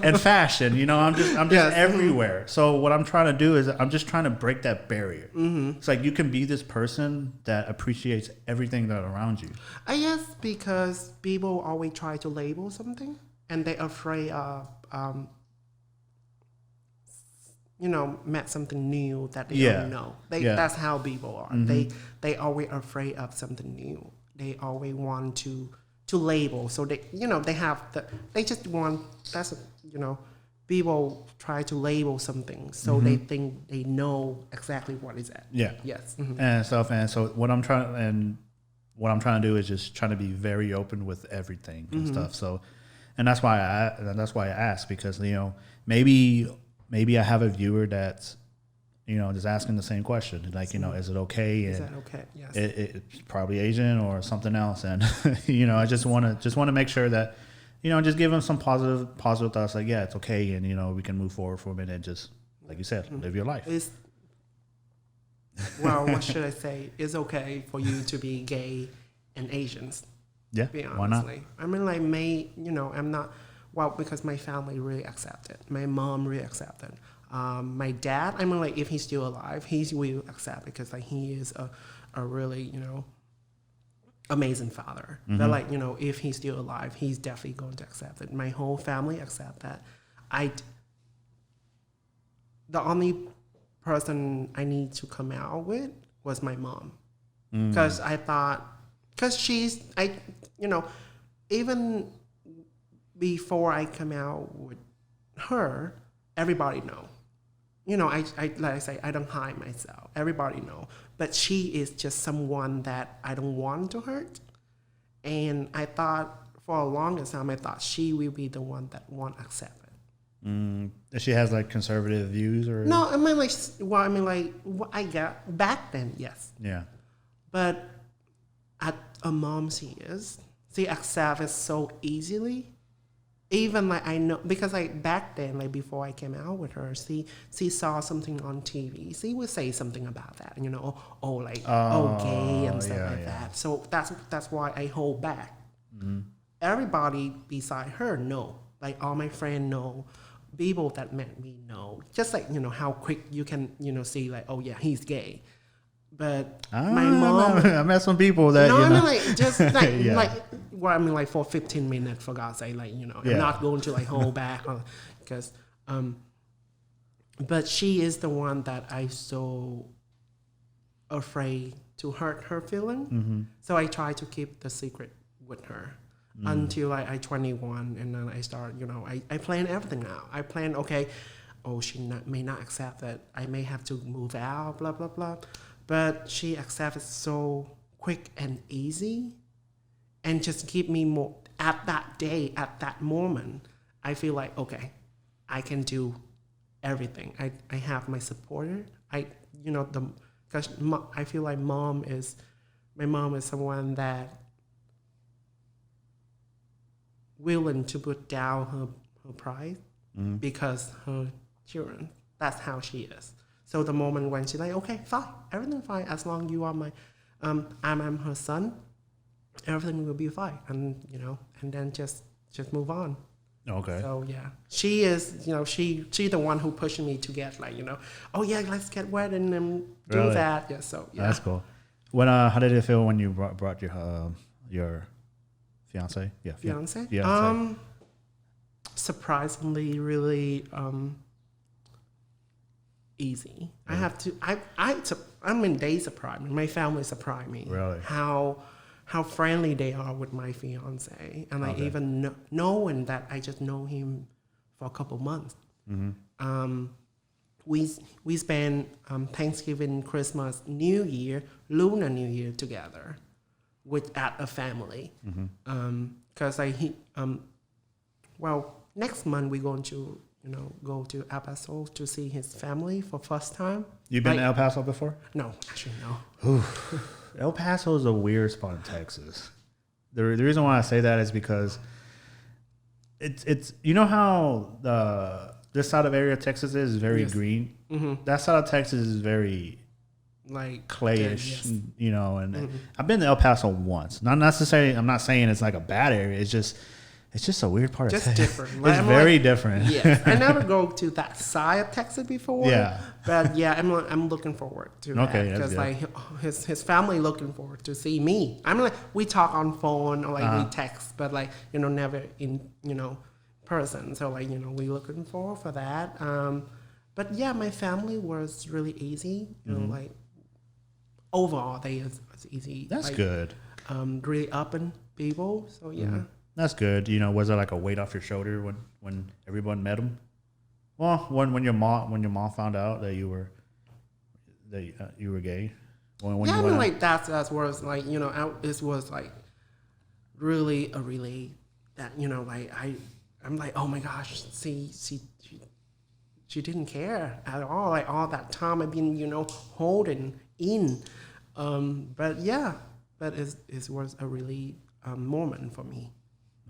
Speaker 1: and fashion. I'm just
Speaker 2: Yes.
Speaker 1: everywhere. So what I'm trying to do is I'm just trying to break that barrier. It's like you can be this person that appreciates everything that around you.
Speaker 2: I guess because people always try to label something, and they're afraid of met something new that they don't know. That's how people are. They always afraid of something new. They always want to label. So they have they just want people try to label something so they think they know exactly what is it.
Speaker 1: Yeah.
Speaker 2: Yes.
Speaker 1: And stuff. And so what I'm trying to do is just trying to be very open with everything and stuff. So, and that's why I asked, because maybe I have a viewer that's just asking the same question, like is it okay?
Speaker 2: Is that okay? Yes.
Speaker 1: It's probably Asian or something else, and I just want to make sure that just give them some positive thoughts, like it's okay, and we can move forward from it, and just like you said, live your life.
Speaker 2: What should I say? It's okay for you to be gay and Asians.
Speaker 1: Yeah,
Speaker 2: why not? I mean, like, I'm not, because my family really accepted. My mom really accepted. My dad, I mean, like, if he's still alive, he will accept, because, like, he is a really, amazing father. But, like, if he's still alive, he's definitely going to accept it. My whole family accept that. The only person I need to come out with was my mom. Because I thought, even before I come out with her, everybody know. Like I say, I don't hide myself. Everybody know. But she is just someone that I don't want to hurt. And I thought, for a longest time, I thought she will be the one that won't accept it.
Speaker 1: She has, like, conservative views, or
Speaker 2: no? I mean, like, what I got back then, yes.
Speaker 1: Yeah.
Speaker 2: But at a mom, she accepts it so easily. Even, like, I know, because, like, back then, like, before I came out with her, she saw something on TV. She would say something about that, gay and stuff like that. So that's why I hold back. Everybody beside her know. Like, all my friends know. People that met me know. Just like, how quick you can, see, like, oh yeah, he's gay. But my mom,
Speaker 1: I met some people that
Speaker 2: I mean, like, just like, for 15 minutes, for God's sake, like, I'm not going to, like, hold back, because but she is the one that I so afraid to hurt her feeling. So I try to keep the secret with her until I 21, and then I start, I plan everything now. I plan, okay, she may not accept that, I may have to move out, blah blah blah. But she accepted so quick and easy, and just give me more at that day, at that moment. I feel like, okay, I can do everything. I have my supporter. Because I feel like my mom is someone that willing to put down her pride because her children. That's how she is. So the moment when she's like, okay, fine, everything fine, as long as you are my, I'm her son, everything will be fine, and and then just move on.
Speaker 1: Okay.
Speaker 2: So yeah, she is, she the one who pushed me to get, like, oh yeah, let's get wet and do that. Yeah. So yeah.
Speaker 1: That's cool. When how did it feel when you brought your fiance? Yeah.
Speaker 2: Fiance.
Speaker 1: Yeah.
Speaker 2: Surprisingly, really. Easy. I have to. They surprised me. My family surprised me.
Speaker 1: Really? How
Speaker 2: friendly they are with my fiance, and I even knowing that I just know him for a couple months. We spend Thanksgiving, Christmas, New Year, Lunar New Year together, at a family. Because next month we're going to. Go to El Paso to see his family for first time.
Speaker 1: You've been to El Paso before?
Speaker 2: No, actually no.
Speaker 1: El Paso is a weird spot in Texas. The reason why I say that is because it's how this side of area of Texas is very green. That side of Texas is very
Speaker 2: like
Speaker 1: clayish,
Speaker 2: yes.
Speaker 1: you know. And I've been to El Paso once. Not necessarily. I'm not saying it's like a bad area. It's just a weird part
Speaker 2: Just
Speaker 1: of Texas.
Speaker 2: different.
Speaker 1: It's very different.
Speaker 2: Yes, I never go to that side of Texas before.
Speaker 1: Yeah.
Speaker 2: But yeah, I'm looking forward to that
Speaker 1: Okay, that's
Speaker 2: because
Speaker 1: good.
Speaker 2: like his family looking forward to see me. I'm like we talk on phone or like we text, but like never in person. So like we looking forward for that. But yeah, my family was really easy. Like overall they was easy.
Speaker 1: That's
Speaker 2: like,
Speaker 1: good.
Speaker 2: Really open people. So yeah.
Speaker 1: That's good. Was there like a weight off your shoulder when everyone met him? Well, when your mom found out that you were gay. When
Speaker 2: Yeah,
Speaker 1: you
Speaker 2: I mean,
Speaker 1: went
Speaker 2: like that's was like it was like really a relay that like I'm like, oh my gosh, see she didn't care at all. Like all that time I've been holding in, but yeah, but it was a really moment for me.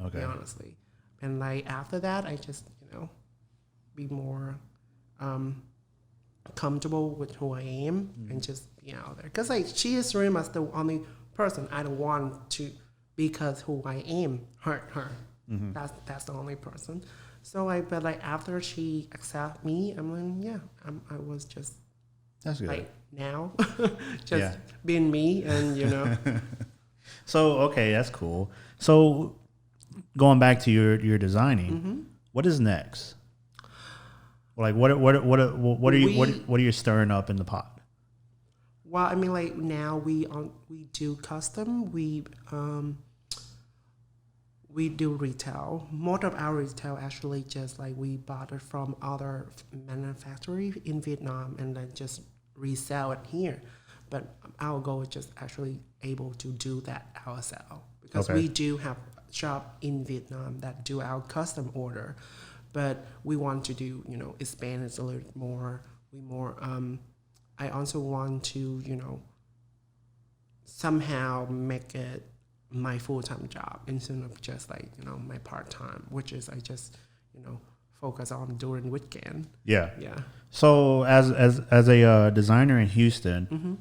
Speaker 1: Okay.
Speaker 2: To be honestly, and like after that, I just be more comfortable with who I am and just be out there. Because like she is very much the only person I don't want to, because who I am hurt her. That's the only person. So like, but like after she accept me, I'm like, yeah, I was just
Speaker 1: that's good.
Speaker 2: like now, just being me, and
Speaker 1: So okay, that's cool. So going back to your designing, what is next? Like what are you stirring up in the pot?
Speaker 2: Well, I mean, like now we do custom. We do retail. Most of our retail actually just like we bought it from other manufacturers in Vietnam and then just resell it here. But our goal is just actually able to do that ourselves because we do have a shop in Vietnam that do our custom order. But we want to do, expand it a little more. I also want to, somehow make it my full-time job instead of just like, my part-time, which is I just, focus on during weekend.
Speaker 1: Yeah.
Speaker 2: Yeah.
Speaker 1: So as a designer in Houston,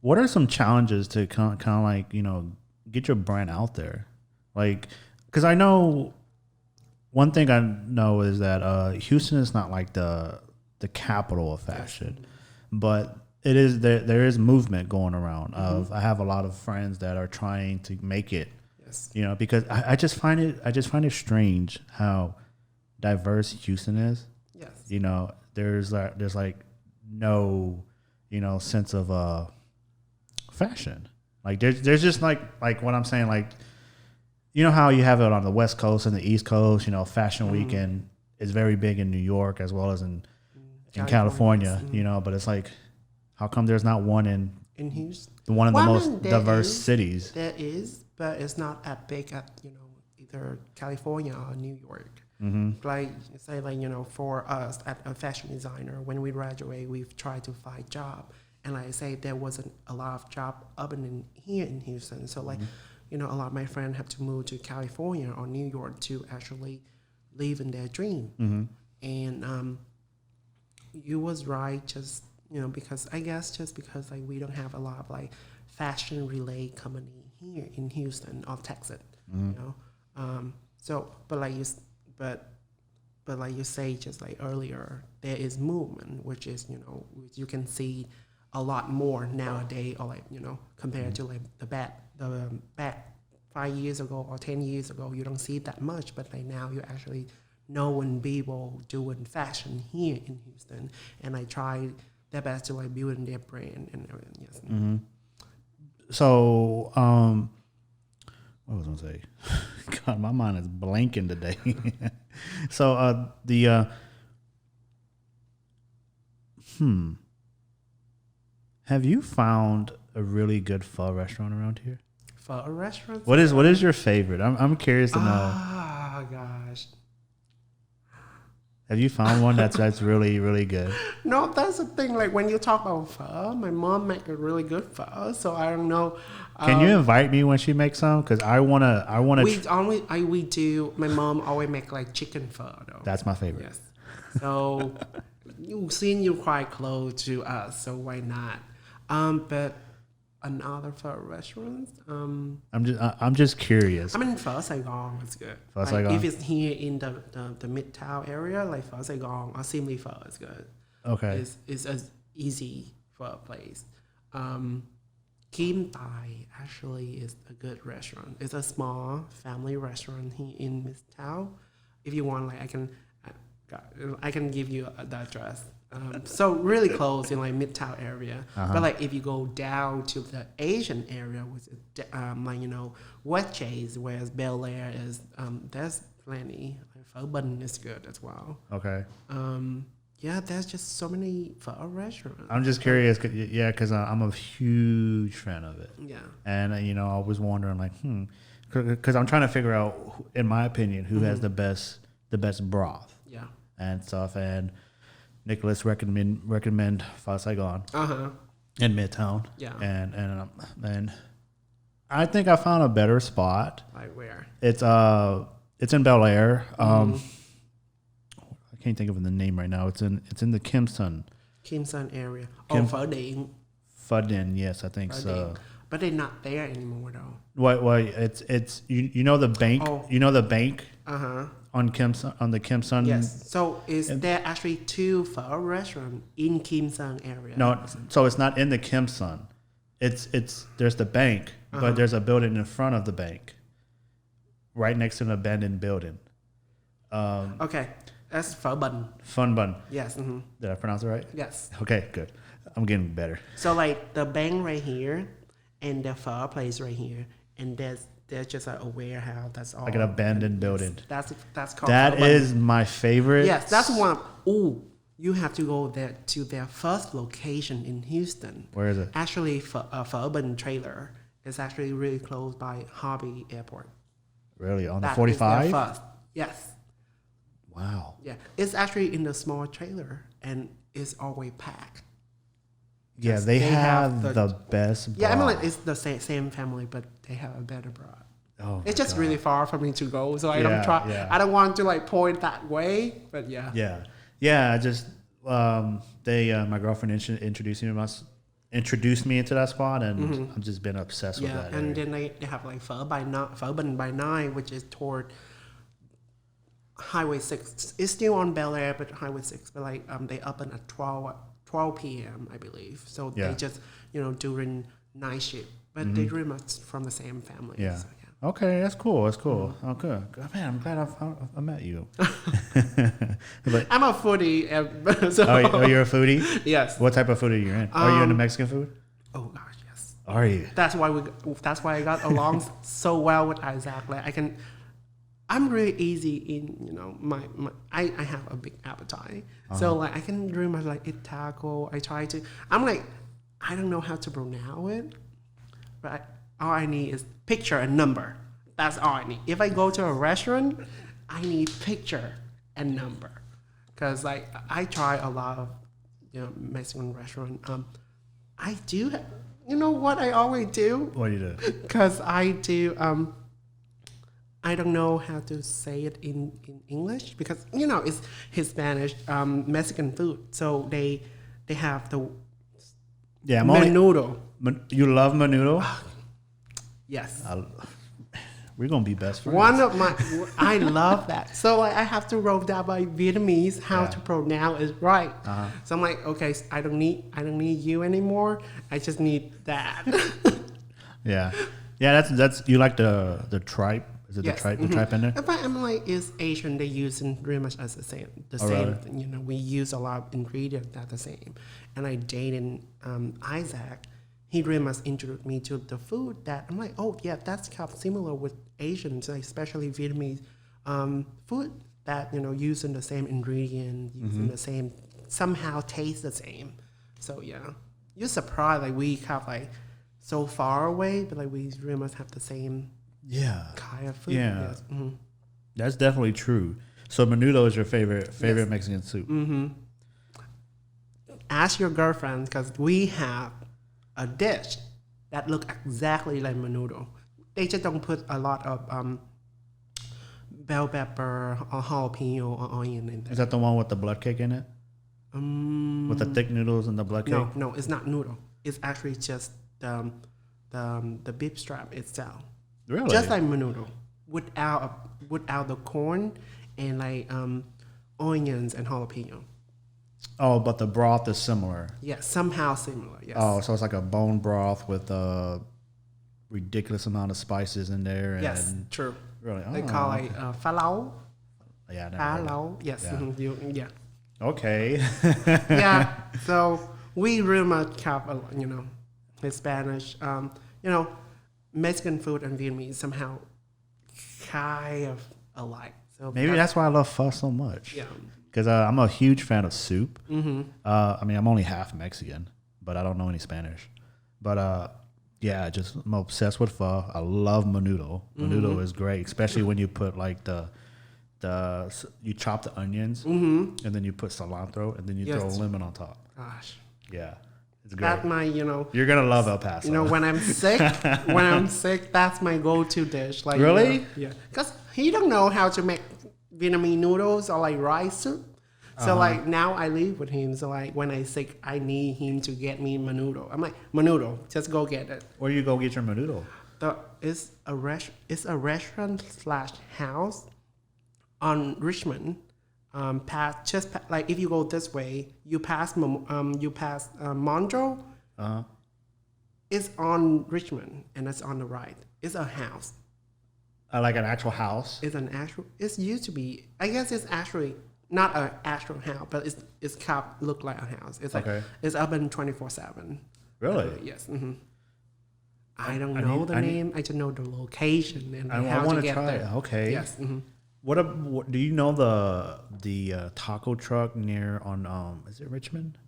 Speaker 1: what are some challenges to kind of like, get your brand out there? Like, because I know one thing I know is that Houston is not like the capital of fashion, but it is there is movement going around. I have a lot of friends that are trying to make it.
Speaker 2: Yes.
Speaker 1: Because I just find it strange how diverse Houston is.
Speaker 2: Yes.
Speaker 1: There's like no sense of fashion. Like there's just like what I'm saying, like how you have it on the West Coast and the East Coast, Fashion Weekend is very big in New York as well as in California, but it's like, how come there's not one in
Speaker 2: Houston?
Speaker 1: one of the most diverse cities?
Speaker 2: There is, but it's not as big as, either California or New York. Like, say like, for us as a fashion designer, when we graduate, we've tried to find job. And like I say, there wasn't a lot of job opening here in Houston. So like, a lot of my friends have to move to California or New York to actually live in their dream. And you was right, just, because I guess just because like we don't have a lot of like fashion relay company here in Houston or Texas, So, but like you say just like earlier, there is movement, which is, which you can see a lot more nowadays, or like, compared to like the back 5 years ago or 10 years ago, you don't see that much, but like now you actually knowing people doing fashion here in Houston, and I try their best to like building their brand and everything. Yes.
Speaker 1: So, what was I gonna say? God, my mind is blanking today. So, have you found a really good pho restaurant around here?
Speaker 2: Pho restaurant?
Speaker 1: What is your favorite? I'm curious to know.
Speaker 2: Ah, gosh.
Speaker 1: Have you found one that's really, really good?
Speaker 2: No, that's the thing. Like when you talk about pho, my mom make a really good pho. So I don't know.
Speaker 1: Can you invite me when she makes some? Because I wanna.
Speaker 2: We do. My mom always make like chicken pho though.
Speaker 1: That's my favorite.
Speaker 2: Yes. So you're quite close to us. So why not? But another pho restaurants.
Speaker 1: I'm just curious.
Speaker 2: I mean, Pho Saigon is good.
Speaker 1: Pho
Speaker 2: Like,
Speaker 1: Saigon?
Speaker 2: if it's here in the Midtown area, like Pho Saigon or Sim Pho is good.
Speaker 1: Okay.
Speaker 2: It's an easy pho place. Kim Thai actually is a good restaurant. It's a small family restaurant here in Midtown. If you want, like, I can give you the address. So really close in like Midtown area. But like if you go down to the Asian area, which is like West Chase, whereas Bel Air is, there's plenty. Like Pho Bun is good as well.
Speaker 1: Okay.
Speaker 2: Yeah, there's just so many pho restaurants.
Speaker 1: I'm just curious, because I'm a huge fan of it.
Speaker 2: Yeah.
Speaker 1: And I was wondering, like, because I'm trying to figure out, in my opinion, who has the best broth.
Speaker 2: Yeah.
Speaker 1: And stuff. And Nicholas recommend Pho Saigon
Speaker 2: Uh-huh.
Speaker 1: in Midtown.
Speaker 2: Yeah.
Speaker 1: And I think I found a better spot.
Speaker 2: Like where?
Speaker 1: It's in Bel Air. I can't think of the name right now. It's in the Kim Sun
Speaker 2: area. Phở Điện.
Speaker 1: Pho Din, yes, I think
Speaker 2: Phở
Speaker 1: so.
Speaker 2: Điện. But they're not there anymore though.
Speaker 1: Why? It's the bank.
Speaker 2: Oh.
Speaker 1: The bank.
Speaker 2: Uh-huh.
Speaker 1: On the Kim Sun.
Speaker 2: Yes. So there actually two pho restaurants in Kim Sun area?
Speaker 1: No, so it's not in the Kim Sun. It's there's the bank, but there's a building in front of the bank, right next to an abandoned building.
Speaker 2: Okay, that's Phở Bun.
Speaker 1: Fun Bun.
Speaker 2: Yes. Mm-hmm.
Speaker 1: Did I pronounce it right?
Speaker 2: Yes.
Speaker 1: Okay, good. I'm getting better.
Speaker 2: So like the bank right here, and the pho place right here, and there's just a warehouse. That's all.
Speaker 1: Like an abandoned building.
Speaker 2: That's called.
Speaker 1: That
Speaker 2: Phở Bun.
Speaker 1: is my favorite.
Speaker 2: Yes, that's one. Ooh, you have to go there to their first location in Houston.
Speaker 1: Where is it?
Speaker 2: Actually, Phở Bun trailer is actually really close by Hobby Airport.
Speaker 1: Really? On the
Speaker 2: That
Speaker 1: 45?
Speaker 2: is their first. Yes.
Speaker 1: Wow.
Speaker 2: Yeah, it's actually in the small trailer and it's always packed.
Speaker 1: Yeah,
Speaker 2: Yes,
Speaker 1: they
Speaker 2: they
Speaker 1: have
Speaker 2: have
Speaker 1: the best broth.
Speaker 2: Yeah, I mean like it's the same family, but they have a better broth.
Speaker 1: Oh,
Speaker 2: It's
Speaker 1: my
Speaker 2: just
Speaker 1: God.
Speaker 2: really far for me to go, so I
Speaker 1: Yeah,
Speaker 2: don't try.
Speaker 1: yeah.
Speaker 2: I don't want to like point that way, but yeah.
Speaker 1: Yeah. I just my girlfriend introduced me into that spot, and I've just been obsessed with that.
Speaker 2: And
Speaker 1: area.
Speaker 2: then they have like Phở Bun by 9, which is toward Highway 6. It's still on Bel Air, but Highway 6. But like they open at 12 p.m. I believe. So
Speaker 1: Yeah.
Speaker 2: they just during night shift, but they pretty much from the same family.
Speaker 1: Yeah.
Speaker 2: So,
Speaker 1: Okay, that's cool. That's cool. Okay, man, I'm glad I met you. But
Speaker 2: I'm a foodie. So
Speaker 1: you're a foodie?
Speaker 2: yes.
Speaker 1: What type of food are you in? Are you into Mexican food?
Speaker 2: Oh gosh, yes.
Speaker 1: Are you?
Speaker 2: That's why I got along so well with Isaac. Like I'm really easy in I have a big appetite, so like I can pretty much like eat taco. I'm like I don't know how to pronounce it, but all I need is picture and number. That's all I need. If I go to a restaurant, I need picture and number, because like I try a lot of Mexican restaurant. I do. What I always do?
Speaker 1: What do you do?
Speaker 2: Because I do. I don't know how to say it in English, because it's Hispanic Mexican food, so they have the menudo.
Speaker 1: You love menudo?
Speaker 2: Yes.
Speaker 1: We're gonna be best friends.
Speaker 2: I love that. So like I have to wrote down by Vietnamese how to pronounce it right. So I'm like, okay, I don't need you anymore. I just need that.
Speaker 1: Yeah. That's you like the tripe? Is it
Speaker 2: Yes.
Speaker 1: the tripe in there?
Speaker 2: But I'm like, it's Asian. They use it pretty much as the same.
Speaker 1: Really?
Speaker 2: We use a lot of ingredients that the same. And I dated Isaac. He pretty much introduced me to the food that I'm like, oh yeah, that's kind of similar with Asians, like especially Vietnamese food that using the same ingredient, using the same, somehow taste the same. So yeah, you're surprised like we have like so far away, but like we really must have the same kind of food.
Speaker 1: Yeah.
Speaker 2: Yes. Mm-hmm.
Speaker 1: That's definitely true. So menudo is your favorite Mexican soup.
Speaker 2: Mm-hmm. Ask your girlfriend, because we have a dish that look exactly like menudo. They just don't put a lot of bell pepper or jalapeno or onion in there.
Speaker 1: Is that the one with the blood cake in it? With the thick noodles and the blood cake?
Speaker 2: No, it's not noodle. It's actually just the beef strap itself.
Speaker 1: Really?
Speaker 2: Just like menudo, without the corn and like onions and jalapeno.
Speaker 1: Oh, but the broth is similar.
Speaker 2: Yeah, somehow similar. Yes.
Speaker 1: Oh, so it's like a bone broth with a ridiculous amount of spices in there. And
Speaker 2: yes, true.
Speaker 1: Really?
Speaker 2: They call it pha lau.
Speaker 1: Yeah,
Speaker 2: Pha lau. Yes.
Speaker 1: Yeah.
Speaker 2: Yeah.
Speaker 1: Okay.
Speaker 2: Yeah. So we really much have Spanish. Mexican food and Vietnamese somehow kind of alike. So
Speaker 1: Maybe that's why I love pho so much.
Speaker 2: Yeah.
Speaker 1: Because I'm a huge fan of soup. Mm-hmm. I mean, I'm only half Mexican, but I don't know any Spanish. But yeah, I'm obsessed with pho. I love menudo. Menudo is great, especially when you put like you chop the onions and then you put cilantro and then you throw lemon on top.
Speaker 2: Gosh.
Speaker 1: Yeah, it's great.
Speaker 2: That's
Speaker 1: You're gonna love El Paso.
Speaker 2: When I'm sick, that's my go-to dish. Like
Speaker 1: really?
Speaker 2: Yeah. Because he don't know how to make Vietnamese noodles or like rice soup. So like now I live with him. So like when I'm sick, I need him to get me menudo. I'm like, menudo, just go get it.
Speaker 1: Where you go get your menudo?
Speaker 2: It's a restaurant / house on Richmond. Like if you go this way, you pass Montreux. It's on Richmond and it's on the right. It's a house.
Speaker 1: Like an actual house?
Speaker 2: It's used to be. I guess it's actually not an actual house, but it's look like a house. It's like it's open 24/7.
Speaker 1: Really?
Speaker 2: Yes. Mm-hmm. I don't know the name. I just know the location and how to get there.
Speaker 1: Okay.
Speaker 2: Yes. Mm-hmm.
Speaker 1: What do you know the taco truck near on is it Richmond?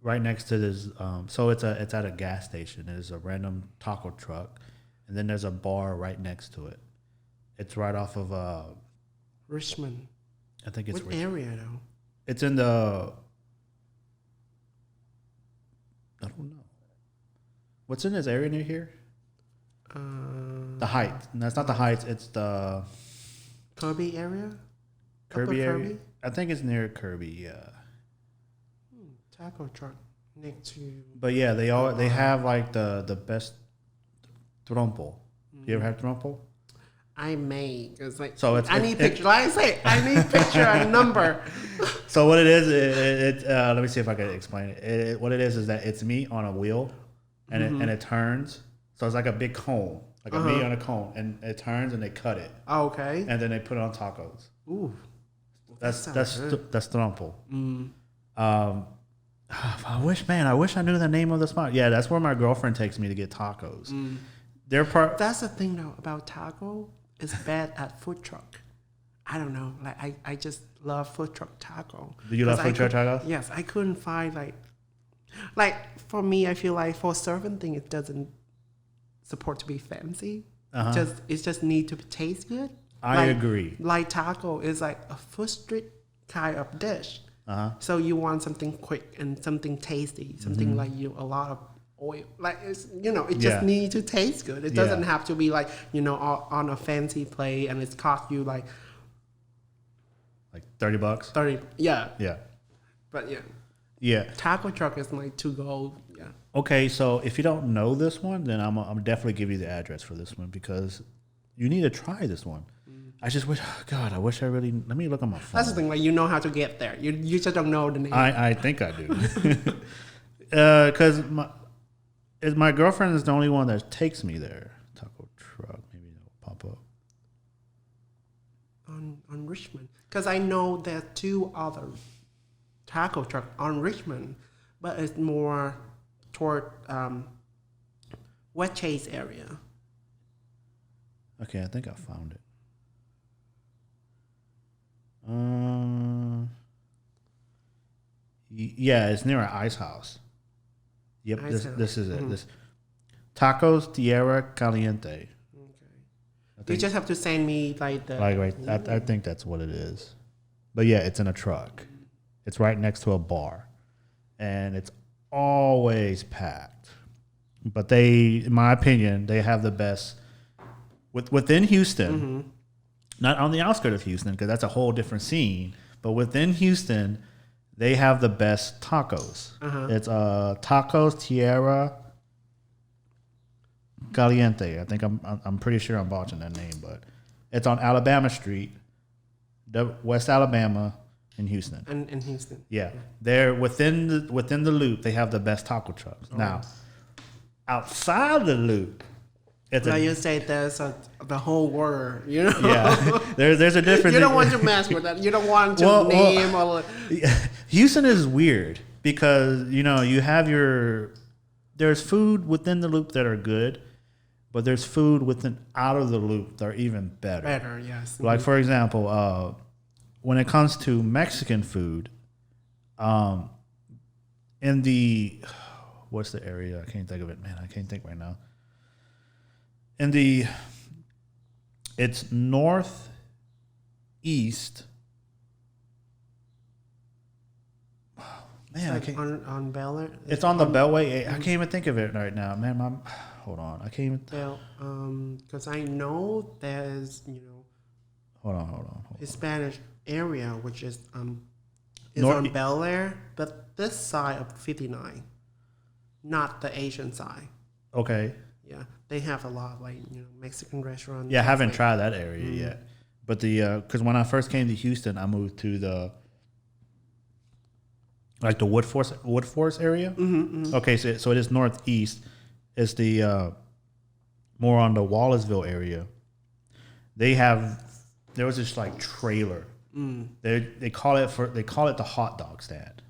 Speaker 1: Right next to this so it's at a gas station. There's a random taco truck and then there's a bar right next to it. It's right off of
Speaker 2: Richmond.
Speaker 1: I think it's
Speaker 2: what area though?
Speaker 1: It's in the I don't know. What's in this area near here? The Heights. No, it's not the Heights. It's the
Speaker 2: Kirby area.
Speaker 1: Kirby area. Kirby? I think it's near Kirby. Yeah.
Speaker 2: Taco truck next to.
Speaker 1: But yeah, they have like the best trompo. You ever had trompo?
Speaker 2: I may. It's like
Speaker 1: so
Speaker 2: I need picture. Like I say, I need picture and number.
Speaker 1: So what it is, let me see if I can explain it. What it is that it's meat on a wheel, and it turns. So it's like a big cone, like a meat on a cone, and it turns and they cut it.
Speaker 2: Oh, okay.
Speaker 1: And then they put it on tacos.
Speaker 2: Ooh,
Speaker 1: that's trompo. I wish I knew the name of the spot. Yeah, that's where my girlfriend takes me to get tacos.
Speaker 2: That's the thing though about taco. It's bad at food truck. I don't know. Like I just love food truck taco.
Speaker 1: Do you love food truck tacos?
Speaker 2: Yes, I couldn't find like for me. I feel like for certain thing it doesn't support to be fancy. It just need to taste good.
Speaker 1: I agree.
Speaker 2: Like taco is like a food street kind of dish. So you want something quick and something tasty, something like a lot of oil. Like it's it just needs to taste good. It doesn't have to be like on a fancy plate and it's cost you like
Speaker 1: $30.
Speaker 2: 30. Yeah.
Speaker 1: Yeah.
Speaker 2: But yeah.
Speaker 1: Yeah.
Speaker 2: Taco truck is my to go. Yeah.
Speaker 1: Okay, so if you don't know this one, then I'm definitely give you the address for this one because you need to try this one. I just wish, I wish I really. Let me look on my phone.
Speaker 2: That's the thing, like how to get there. You just don't know the name.
Speaker 1: I think I do, because my girlfriend is the only one that takes me there. Taco truck, maybe it'll pop up
Speaker 2: on Richmond, because I know there are 2 other taco truck on Richmond, but it's more toward West Chase area.
Speaker 1: Okay, I think I found it. Yeah, it's near an ice house. Yep, this is it. This Tacos Tierra Caliente.
Speaker 2: Okay. You just have to send me like
Speaker 1: I think that's what it is. But yeah, it's in a truck. It's right next to a bar, and it's always packed. But in my opinion, they have the best within Houston. Not on the outskirts of Houston, because that's a whole different scene. But within Houston, They have the best tacos. It's Tacos Tierra Caliente. I think I'm pretty sure I'm botching that name, but it's on Alabama Street, West Alabama, in Houston.
Speaker 2: And in Houston.
Speaker 1: Yeah, they're within the loop. They have the best taco trucks. Now, outside the loop, it's
Speaker 2: you say there's the whole word, you know.
Speaker 1: Yeah, there's a difference.
Speaker 2: You don't want to mess with that. You don't want to name or.
Speaker 1: Houston is weird because you have there's food within the loop that are good, but there's food out of the loop that are even better.
Speaker 2: Better, yes.
Speaker 1: Like for example, when it comes to Mexican food, in the what's the area? I can't think of it, man. I can't think right now. It's northeast. Man,
Speaker 2: it's like on Bel-Air.
Speaker 1: It's on the Beltway. I can't even think of it right now, man. Hold on, I can't even.
Speaker 2: Because I know there's
Speaker 1: Hold on.
Speaker 2: Hispanic area which is on Bel-Air, but this side of 59, not the Asian side.
Speaker 1: Okay.
Speaker 2: Yeah, they have a lot of Mexican restaurants.
Speaker 1: Yeah, I haven't tried that area yet. But because when I first came to Houston, I moved to the Woodforest area. Okay, so it is northeast. It's the more on the Wallaceville area. There was this trailer. They call it the hot dog stand.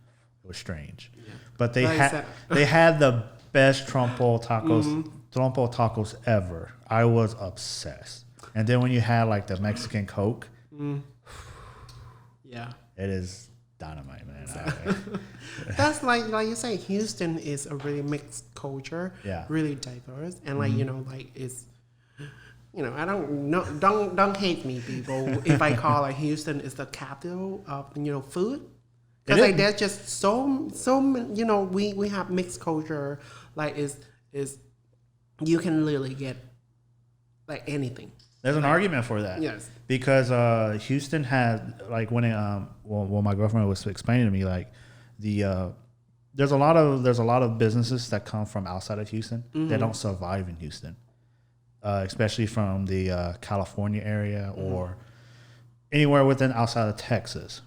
Speaker 1: It was strange, but they had the best trompo tacos ever. I was obsessed. And then when you had the Mexican Coke,
Speaker 2: yeah,
Speaker 1: it is dynamite, man.
Speaker 2: That's like you say, Houston is a really mixed culture, really diverse, and it's I don't hate me, people, if I call Houston is the capital of food, because there's just so we have mixed culture, is you can literally get anything.
Speaker 1: There's an argument for that.
Speaker 2: Yes.
Speaker 1: Because Houston had when my girlfriend was explaining to me there's a lot of businesses that come from outside of Houston that don't survive in Houston, especially from the California area or anywhere outside of Texas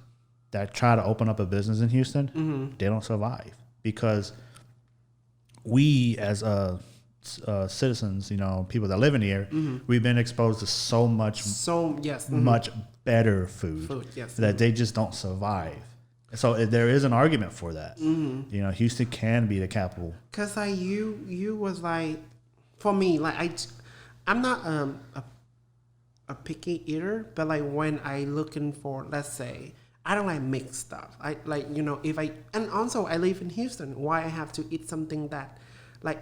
Speaker 1: that try to open up a business in Houston. They don't survive because we as citizens, people that live in the area, we've been exposed to so much much better food that they just don't survive. So there is an argument for that. Houston can be the capital. Because
Speaker 2: you was for me, I'm not a picky eater, but when I looking for, let's say, I don't like mixed stuff. I and also I live in Houston. Why I have to eat something that,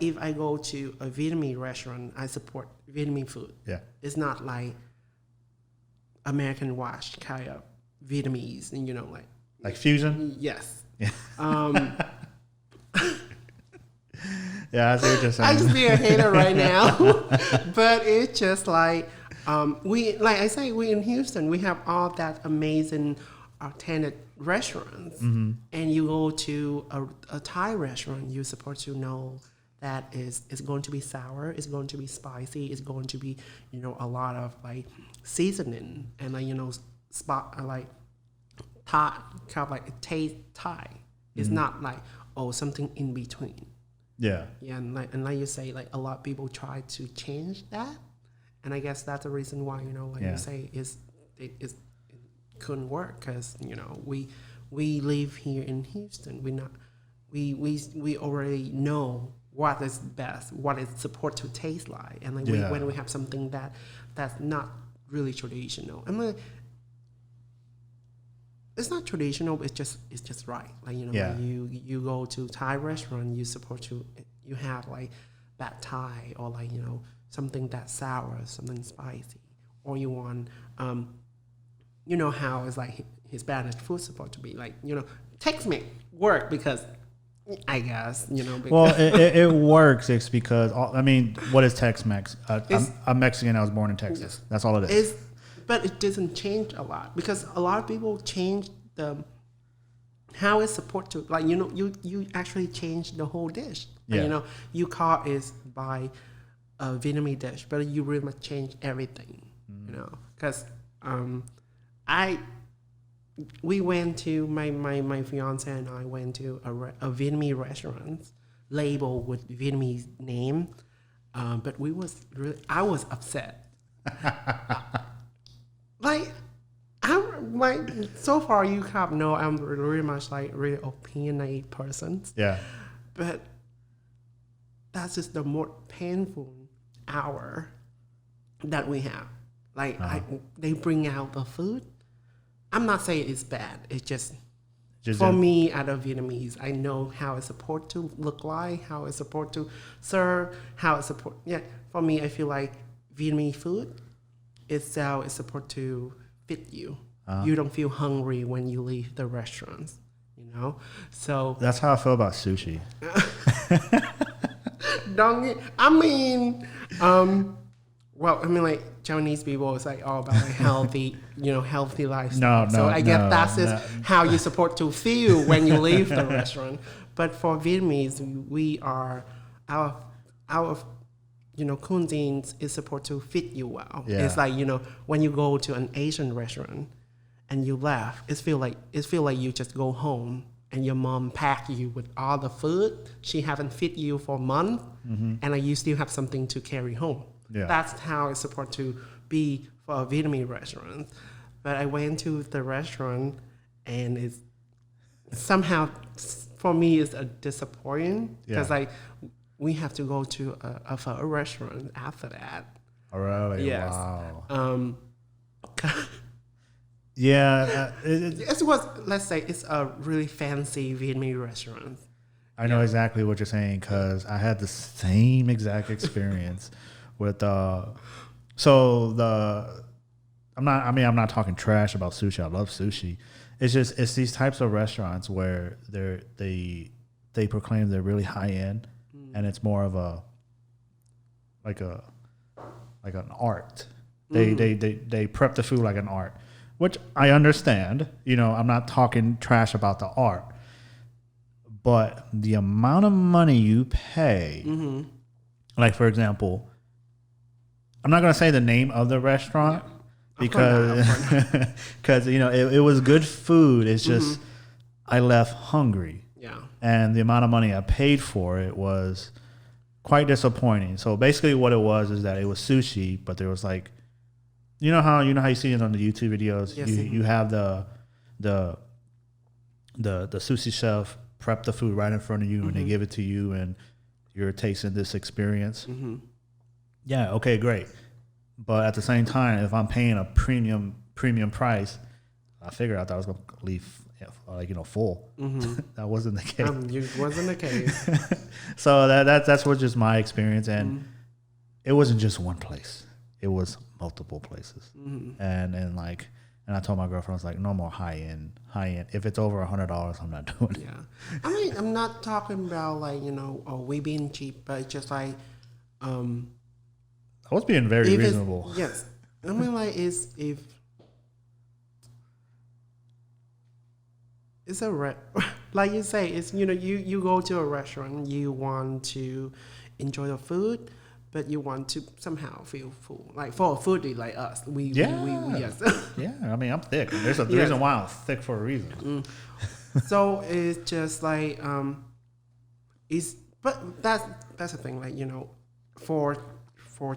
Speaker 2: if I go to a Vietnamese restaurant, I support Vietnamese food.
Speaker 1: Yeah,
Speaker 2: it's not American wash kind of Vietnamese, and
Speaker 1: like fusion.
Speaker 2: Yes.
Speaker 1: Yeah. Yeah, I see what you're saying.
Speaker 2: I just be a hater right now, but it's just we in Houston, we have all that amazing authentic restaurants, and you go to a Thai restaurant, you're supposed to know that it's going to be sour, it's going to be spicy, it's going to be a lot of seasoning and spot Thai kind of taste Thai. It's not something in between.
Speaker 1: Yeah.
Speaker 2: Yeah, and like you say, a lot of people try to change that, and I guess that's the reason why you say it couldn't work, because we live here in Houston. We already know what is best, what it's supposed to taste like, and when we have something that's not really traditional, and it's not traditional, but it's just right. You go to Thai restaurant, you have that Thai or something that's sour, something spicy, or you want how it's Hispanic food supposed to be Tex-Mex work because I guess
Speaker 1: well it works. It's because what is Tex-Mex? I'm Mexican. I was born in Texas.
Speaker 2: Yes.
Speaker 1: That's all it is.
Speaker 2: But it doesn't change a lot, because a lot of people change how it's supposed to, like, you actually change the whole dish.
Speaker 1: Yeah.
Speaker 2: And, you call is by a Vietnamese dish, but you really much change everything, because we went to, my fiance and I went to a Vietnamese restaurant labeled with Vietnamese name, but I was upset. So far you have know I'm really much like really opinionated person.
Speaker 1: Yeah.
Speaker 2: But that's just the more painful hour that we have. Like they bring out the food. I'm not saying it's bad. It's just for me, as a Vietnamese, I know how it's supposed to look like, how it's supposed to serve, how it's supposed. Yeah, for me, I feel like Vietnamese food itself is supposed to fit you. You don't feel hungry when you leave the restaurants, So
Speaker 1: that's how I feel about sushi.
Speaker 2: Like Chinese people, it's like all about like healthy, healthy lifestyle.
Speaker 1: No,
Speaker 2: so I guess that's just how you're supposed to feel when you leave the restaurant. But for Vietnamese, we are our cuisine is supposed to fit you well.
Speaker 1: Yeah.
Speaker 2: It's like when you go to an Asian restaurant and you laugh, it feel like you just go home and your mom pack you with all the food. She haven't fed you for a month, and you still have something to carry home.
Speaker 1: Yeah.
Speaker 2: That's how it's supposed to be for a Vietnamese restaurant. But I went to the restaurant, and it's somehow, for me, it's a disappointing because we have to go to a pho restaurant after that.
Speaker 1: Oh, really?
Speaker 2: Yes.
Speaker 1: Wow. Yeah.
Speaker 2: It was, let's say, it's a really fancy Vietnamese restaurant.
Speaker 1: I know exactly what you're saying because I had the same exact experience with I'm not talking trash about sushi. I love sushi. It's these types of restaurants where they proclaim they're really high end, and it's more of like an art. They prep the food like an art, which I understand. I'm not talking trash about the art, but the amount of money you pay, like for example, I'm not going to say the name of the restaurant because it was good food. It's just I left hungry.
Speaker 2: Yeah.
Speaker 1: And the amount of money I paid for it was quite disappointing. So basically what it was is that it was sushi, but there was like, how you see it on the YouTube videos.
Speaker 2: Yes,
Speaker 1: you have the sushi chef prep the food right in front of you, and they give it to you, and you're tasting this experience. Yeah, okay, great. But at the same time, if I'm paying a premium price, I figured out that I was going to leave full. That wasn't the case.
Speaker 2: It wasn't the case.
Speaker 1: So that's what just my experience, and it wasn't just one place. It was multiple places. And I told my girlfriend, I was like, no more high end. If it's over $100, I'm not doing it.
Speaker 2: Yeah. I'm not talking about we being cheap, but it's just like,
Speaker 1: I was being very reasonable.
Speaker 2: Yes. If it's like you say, it's, you go to a restaurant, you want to enjoy the food, but you want to somehow feel full. Like for a foodie like us, we yes.
Speaker 1: Yeah, I'm thick. There's a reason why I'm thick for a reason.
Speaker 2: So it's just like but that's the thing. Like for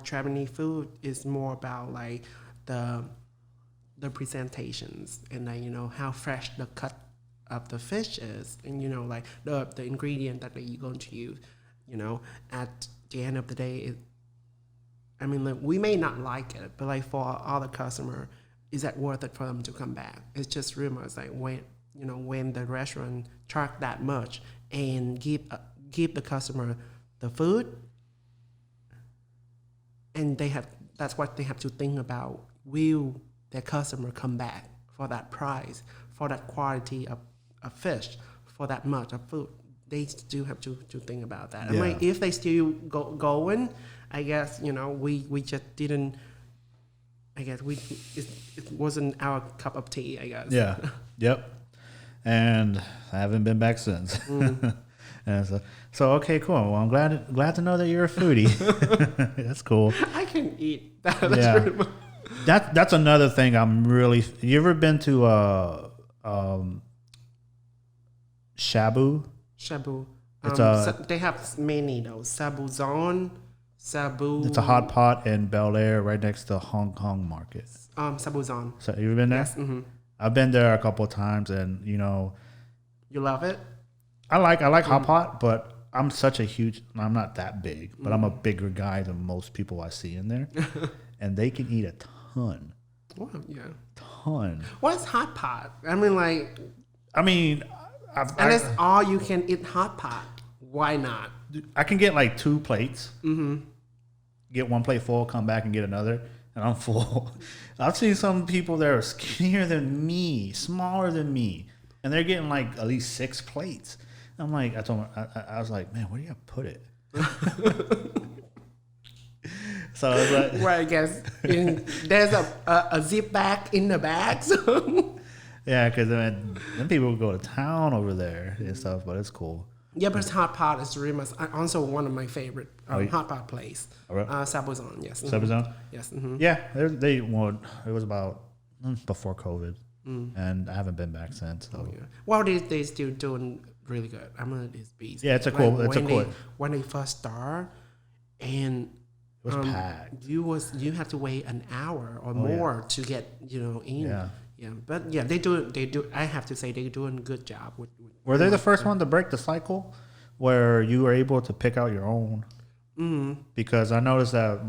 Speaker 2: Japanese food, it's more about like the presentations and how fresh the cut of the fish is, and like the ingredient that you're going to use. At the end of the day, we may not like it, but like for other customer, is that worth it for them to come back? It's just rumors like when the restaurant charge that much and give the customer the food, and that's what they have to think about. Will their customer come back for that price, for that quality of fish, for that much of food? They still have to think about that.
Speaker 1: Yeah.
Speaker 2: And if they still going, I guess we just didn't. I guess it wasn't our cup of tea. I guess.
Speaker 1: Yeah. Yep. and I haven't been back since. And so okay, cool. Well, I'm glad to know that you're a foodie. That's cool.
Speaker 2: I can eat.
Speaker 1: Yeah. That's another thing I'm really. You ever been to Shabu?
Speaker 2: Shabu.
Speaker 1: It's
Speaker 2: they have many though. Sabu Zone, Sabu.
Speaker 1: It's a hot pot in Bel Air, right next to Hong Kong Market.
Speaker 2: Sabu Zone.
Speaker 1: So you ever been there?
Speaker 2: Yes. Mm-hmm.
Speaker 1: I've been there a couple of times, and
Speaker 2: You love it.
Speaker 1: I like hot pot, but I'm not that big, but I'm a bigger guy than most people I see in there, and they can eat a ton.
Speaker 2: Wow, yeah.
Speaker 1: Ton.
Speaker 2: What's hot pot? I mean,
Speaker 1: it's
Speaker 2: all you can eat hot pot. Why not?
Speaker 1: I can get like 2 plates. Mm-hmm. Get 1 plate full, come back and get another, and I'm full. I've seen some people that are skinnier than me, smaller than me, and they're getting like at least 6 plates. I'm like, I was like, man, where do you put it? So I was like,
Speaker 2: well, I guess there's a zip bag in the bag. So.
Speaker 1: Yeah, because then people go to town over there and stuff, but it's cool.
Speaker 2: Yeah, but hot pot is really much also one of my favorite hot pot place.
Speaker 1: Oh, really?
Speaker 2: Sabuzon, yes.
Speaker 1: Sabuzon?
Speaker 2: Yes. Mm-hmm.
Speaker 1: Yeah, it was about before COVID, and I haven't been back since. So.
Speaker 2: Oh, yeah. Well, they still doing really good. I mean, it's busy.
Speaker 1: Yeah,
Speaker 2: when they first start, and
Speaker 1: it was packed.
Speaker 2: You have to wait an hour or more to get in.
Speaker 1: Yeah.
Speaker 2: Yeah, but yeah, they do. I have to say they're doing a good job.
Speaker 1: Were they the first one to break the cycle, where you were able to pick out your own? Mm-hmm. Because I noticed that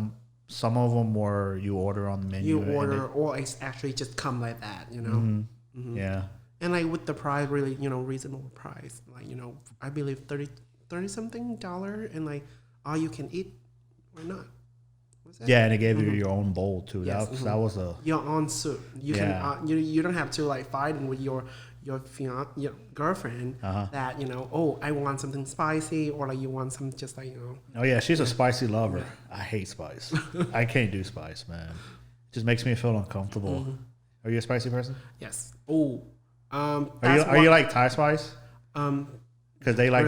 Speaker 1: some of them were you order on the menu.
Speaker 2: You order, or it's actually just come like that.
Speaker 1: Mm-hmm. Mm-hmm. Yeah.
Speaker 2: And like with the price, really, reasonable price. Like I believe $30 something, and like all you can eat. Why not?
Speaker 1: Yeah, and it gave you your own bowl too.
Speaker 2: Yes,
Speaker 1: that was
Speaker 2: your own soup. You can you don't have to like fighting with your girlfriend that I want something spicy, or like you want some just like
Speaker 1: Oh yeah, she's a spicy lover. Yeah. I hate spice. I can't do spice, man. It just makes me feel uncomfortable. Mm-hmm. Are you a spicy person?
Speaker 2: Yes. Oh.
Speaker 1: Are you like Thai spice? Because they like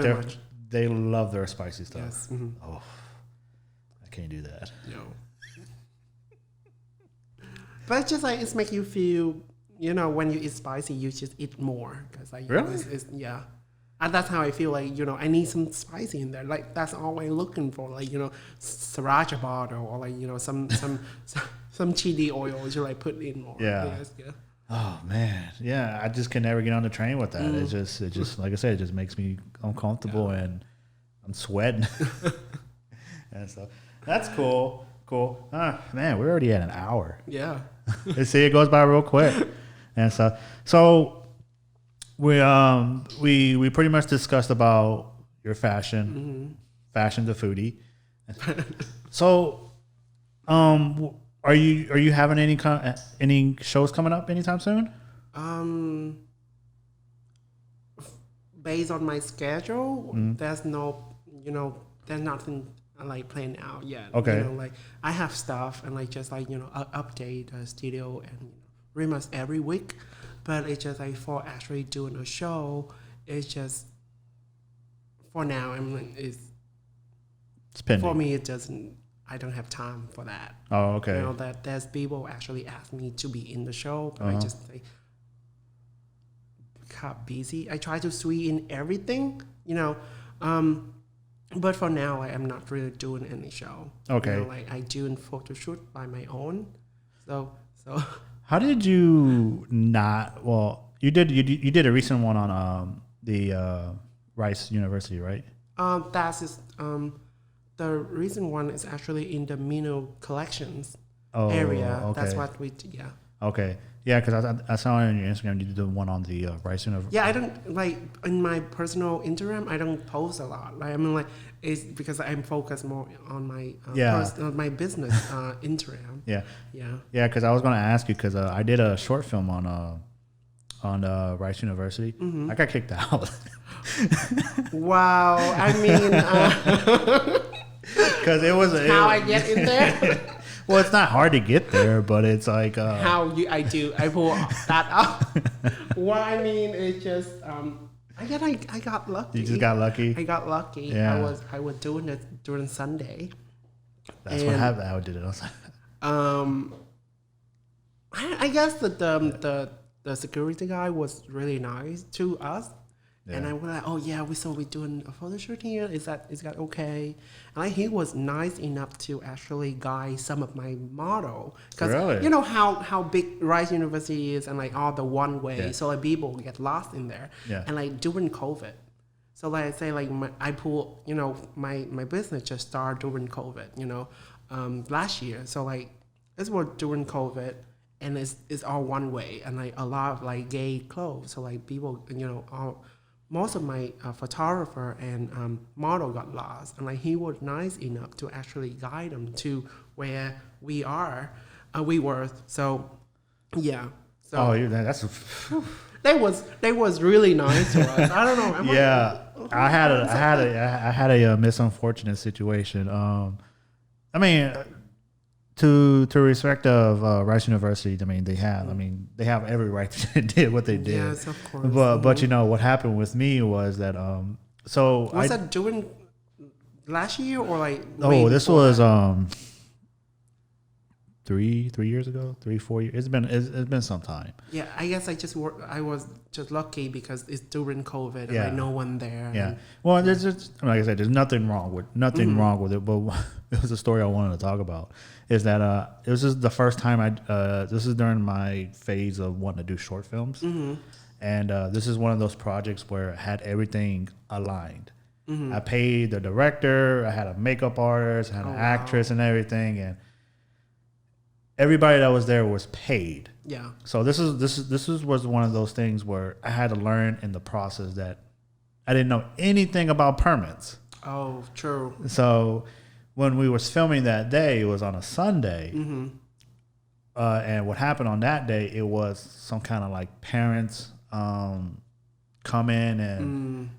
Speaker 1: they love their spicy stuff.
Speaker 2: Yes. Mm-hmm.
Speaker 1: Oh. Can't do that.
Speaker 2: No. But it's just like it's make you feel, when you eat spicy, you just eat more because like
Speaker 1: really,
Speaker 2: it's and that's how I feel like I need some spicy in there. Like that's all I'm looking for. Like sriracha bottle or like some chili oil to like put in more.
Speaker 1: Yeah.
Speaker 2: Yes, yeah.
Speaker 1: Oh man, yeah. I just can never get on the train with that. It just like I said, it just makes me uncomfortable and I'm sweating and stuff. That's cool. Man, we're already at an hour.
Speaker 2: Yeah.
Speaker 1: See, it goes by real quick. And so we pretty much discussed about your fashion to foodie. So, are you having any shows coming up anytime soon?
Speaker 2: Based on my schedule, there's nothing like playing out yet.
Speaker 1: Okay.
Speaker 2: Like I have stuff and like just like update the studio and pretty much every week, but it's just like for actually doing a show, it's just for now it's
Speaker 1: pending.
Speaker 2: For me it doesn't. I don't have time for that.
Speaker 1: Oh, okay.
Speaker 2: That there's people actually ask me to be in the show, but I just like got busy. I try to squeeze in everything, but for now, I am not really doing any show.
Speaker 1: Okay.
Speaker 2: Like I do a photo shoot by my own. So.
Speaker 1: How did you not? Well, you did a recent one on the Rice University, right?
Speaker 2: That's the recent one is actually in the Mino collections area.
Speaker 1: Okay.
Speaker 2: That's what we did. Yeah.
Speaker 1: Okay. Yeah, because I saw on your Instagram you did the one on the Rice University.
Speaker 2: Yeah, I don't like in my personal Instagram. I don't post a lot. Like I mean, like it's because I'm focused more on my my business Instagram.
Speaker 1: Yeah.
Speaker 2: Yeah. Yeah,
Speaker 1: because I was going to ask you because I did a short film on Rice University. I got kicked out.
Speaker 2: Wow. I mean,
Speaker 1: because it was
Speaker 2: how I get in there.
Speaker 1: Well, it's not hard to get there, but it's like
Speaker 2: I pull that up. Well, I mean, it's just I got lucky.
Speaker 1: You just got lucky.
Speaker 2: I got lucky.
Speaker 1: Yeah.
Speaker 2: I was doing it during Sunday.
Speaker 1: That's what happened. I did it on Sunday.
Speaker 2: I guess that the security guy was really nice to us. Yeah. And I was like, oh yeah, we're doing a photo shoot here. Is that okay? And he was nice enough to actually guide some of my model. Because
Speaker 1: really?
Speaker 2: You know how big Rice University is and like all the one way.
Speaker 1: Yeah.
Speaker 2: So like people get lost in there.
Speaker 1: Yeah.
Speaker 2: And like during COVID. So like I say like I pull, you know, my business just started during COVID, last year. So like this was during COVID. And it's all one way. And like a lot of like gay clothes. So like people, most of my photographer and model got lost, and like he was nice enough to actually guide them to where we were. So, yeah. So
Speaker 1: that's.
Speaker 2: they was really nice to us. I don't know.
Speaker 1: I had a misunfortunate situation. I mean, to respect of Rice University, I mean they have every right to do what they did.
Speaker 2: Yes, of course.
Speaker 1: But what happened with me was that
Speaker 2: was that during last year or like?
Speaker 1: This was 3 years ago, 4 years. It's been some time.
Speaker 2: Yeah, I guess I was just lucky because it's during COVID and like no one there.
Speaker 1: Yeah. Well, there's just, like I said, there's nothing wrong with it. But it was a story I wanted to talk about. Is that this is the first time this is during my phase of wanting to do short films, and this is one of those projects where I had everything aligned. I paid the director, I had a makeup artist, I had an actress and everything, and everybody that was there was paid.
Speaker 2: Yeah.
Speaker 1: So this was one of those things where I had to learn in the process that I didn't know anything about permits.
Speaker 2: Oh, true.
Speaker 1: So when we was filming that day, it was on a Sunday. And what happened on that day, it was some kind of like parents come in and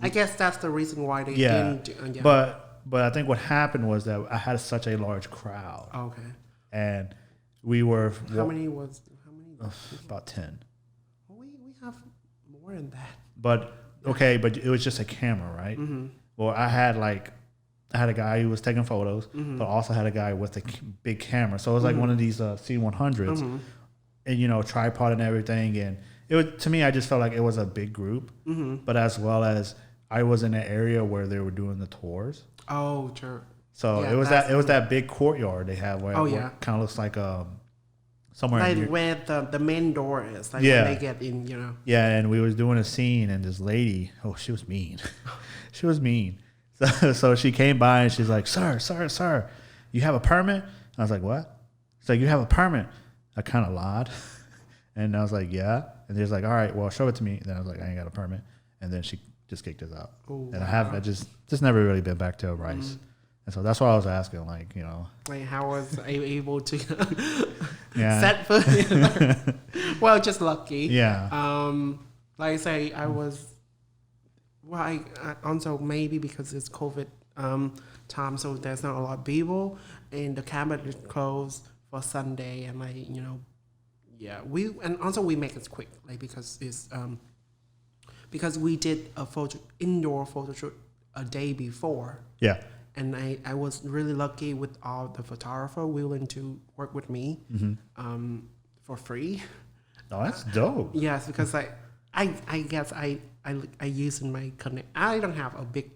Speaker 2: I guess that's the reason why they didn't.
Speaker 1: But I think what happened was that I had such a large crowd.
Speaker 2: Okay.
Speaker 1: And we were
Speaker 2: how many?
Speaker 1: About 10.
Speaker 2: Well, we have more than that.
Speaker 1: But it was just a camera, right? Well, I had a guy who was taking photos, but also had a guy with a big camera. So it was like one of these C100s, and tripod and everything. And it was, to me, I just felt like it was a big group, but as well as I was in an area where they were doing the tours.
Speaker 2: Oh, sure.
Speaker 1: So it was that big courtyard they have where it kind of looks like somewhere
Speaker 2: like where the main door is, like when they get in,
Speaker 1: Yeah, and we was doing a scene, and this lady, she was mean. She was mean. So she came by and she's like, sir, you have a permit? I was like, what? She's like, you have a permit. I kind of lied. And I was like, yeah. And they're like, all right, well, show it to me. And then I was like, I ain't got a permit. And then she just kicked us out.
Speaker 2: Ooh,
Speaker 1: and I just never really been back to Rice. And so that's why I was asking, like
Speaker 2: how was I able to set foot? Well, just lucky.
Speaker 1: Yeah.
Speaker 2: Like I say, I was. Well, I also maybe because it's COVID time, so there's not a lot of people, and the camera is closed for Sunday, and we make it quick, like because it's because we did a indoor photo shoot a day before.
Speaker 1: Yeah.
Speaker 2: And I was really lucky with all the photographer willing to work with me for free.
Speaker 1: Oh, that's dope.
Speaker 2: Yes, because I guess I use in my connect. I don't have a big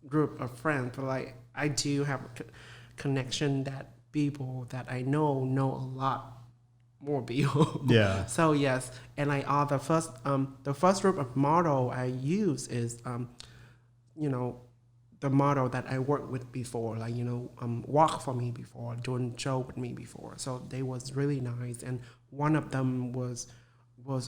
Speaker 2: group of friends, but I do have a connection that people that I know a lot more people.
Speaker 1: Yeah.
Speaker 2: So yes, and the first group of model I use is the model that I worked with before, walk for me before, doing show with me before. So they was really nice, and one of them was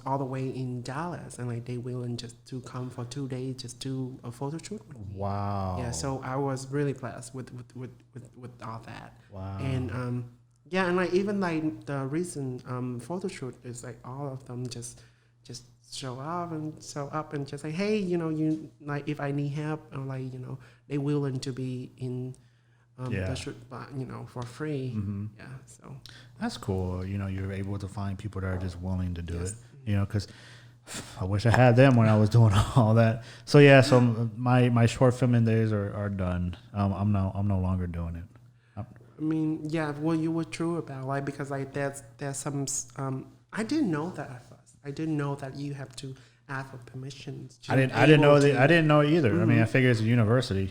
Speaker 2: all the way in Dallas, and they willing just to come for 2 days, just do a photo shoot with me.
Speaker 1: Wow.
Speaker 2: Yeah, so I was really blessed with all that.
Speaker 1: Wow.
Speaker 2: And and even the recent photo shoot is all of them just show up and just say, hey, you if I need help, or they willing to be in the shoot, for free. Yeah, so
Speaker 1: That's cool. You're able to find people that are just willing to do it. Because I wish I had them when I was doing all that. So yeah, so my short filming days are done. I'm no longer doing it.
Speaker 2: I mean, yeah, well, you were true about because there's some I didn't know that at first. I didn't know that you have to ask for permissions.
Speaker 1: I didn't know that. I didn't know either. I mean, I figure it's a university.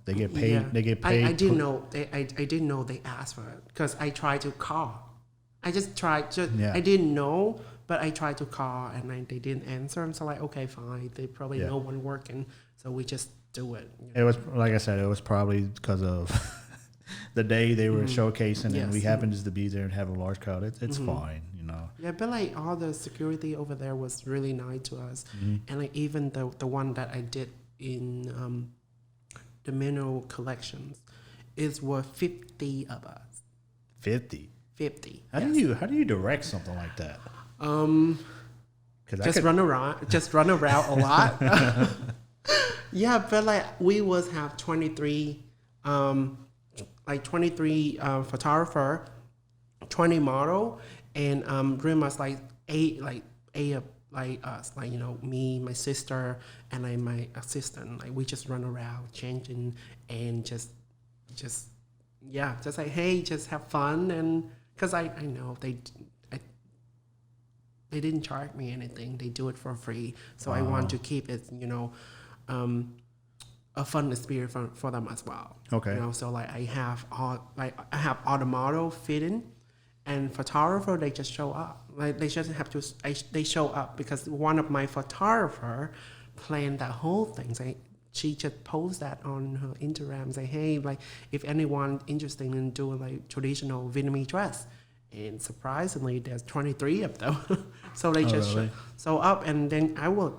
Speaker 1: They get paid.
Speaker 2: Yeah.
Speaker 1: They get paid.
Speaker 2: I didn't know. I didn't know they asked for it because I tried to call. I just tried. I didn't know, but I tried to call and they didn't answer. I'm so okay, fine. They probably no one working, so we just do it.
Speaker 1: It was like I said. It was probably because of the day they were showcasing, and we happened just to be there and have a large crowd. It's fine.
Speaker 2: Yeah, but all the security over there was really nice to us, and even the one that I did in the mineral collections is worth 50 of us.
Speaker 1: 50.
Speaker 2: 50.
Speaker 1: How do you direct something like that?
Speaker 2: Just run around a lot. Yeah, but we would have 23 photographer, 20 model, and pretty much eight of us, me, my sister, and my assistant. We just run around changing and just hey, just have fun. And because I know they didn't charge me anything. They do it for free. So I want to keep it, a fun experience for them as well.
Speaker 1: Okay.
Speaker 2: So I have all the model fitting, and photographer, they just show up. They just have to. They show up because one of my photographer planned that whole thing. She just posts that on her Instagram. Say, hey, if anyone interested in doing traditional Vietnamese dress, and surprisingly, there's 23 of them. So they just show up, and then I will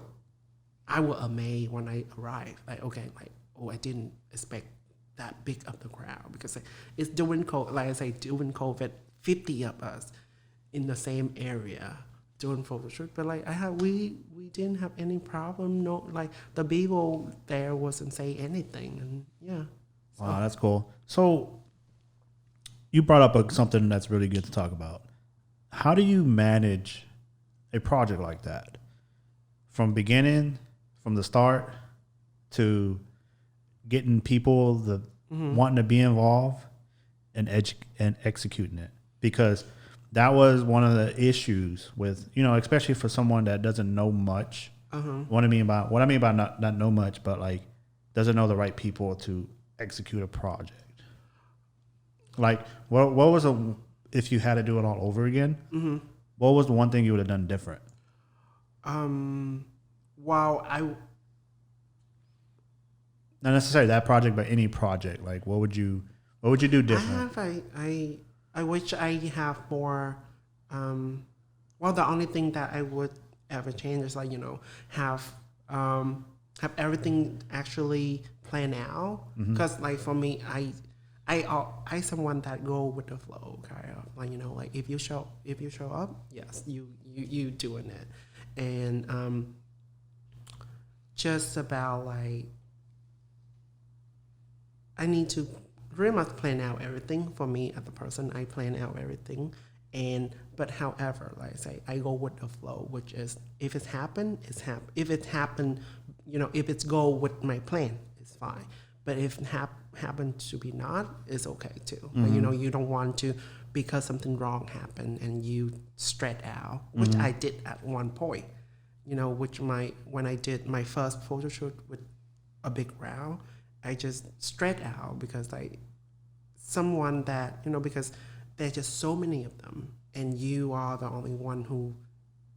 Speaker 2: amazed when I arrive. I didn't expect that big of the crowd because it's during COVID. During COVID, 50 of us in the same area doing photo shoot. But we didn't have any problem. No, the people there wasn't say anything, and yeah. So.
Speaker 1: Wow, that's cool. So you brought up something that's really good to talk about. How do you manage a project like that from the start to getting people wanting to be involved and executing it? Because that was one of the issues with, especially for someone that doesn't know much. What I mean by not know much, but doesn't know the right people to execute a project. What was if you had to do it all over again? What was the one thing you would have done different?
Speaker 2: Well,
Speaker 1: not necessarily that project, but any project. What would you do different?
Speaker 2: I wish I have more. The only thing that I would ever change is have everything actually planned out. Because for me, I someone that go with the flow, kind of if you show up, yes, you doing it, and just about I need to pretty much plan out everything. For me as a person, I plan out everything, but however, I go with the flow, which is if it's happened, it's happened. If it happened, if it's go with my plan, it's fine. But if it happens to be not, it's okay too. But, you don't want to, because something wrong happened and you stress out, which I did at one point. When I did my first photo shoot with a big crowd, I just stressed out because someone that, because there's just so many of them and you are the only one who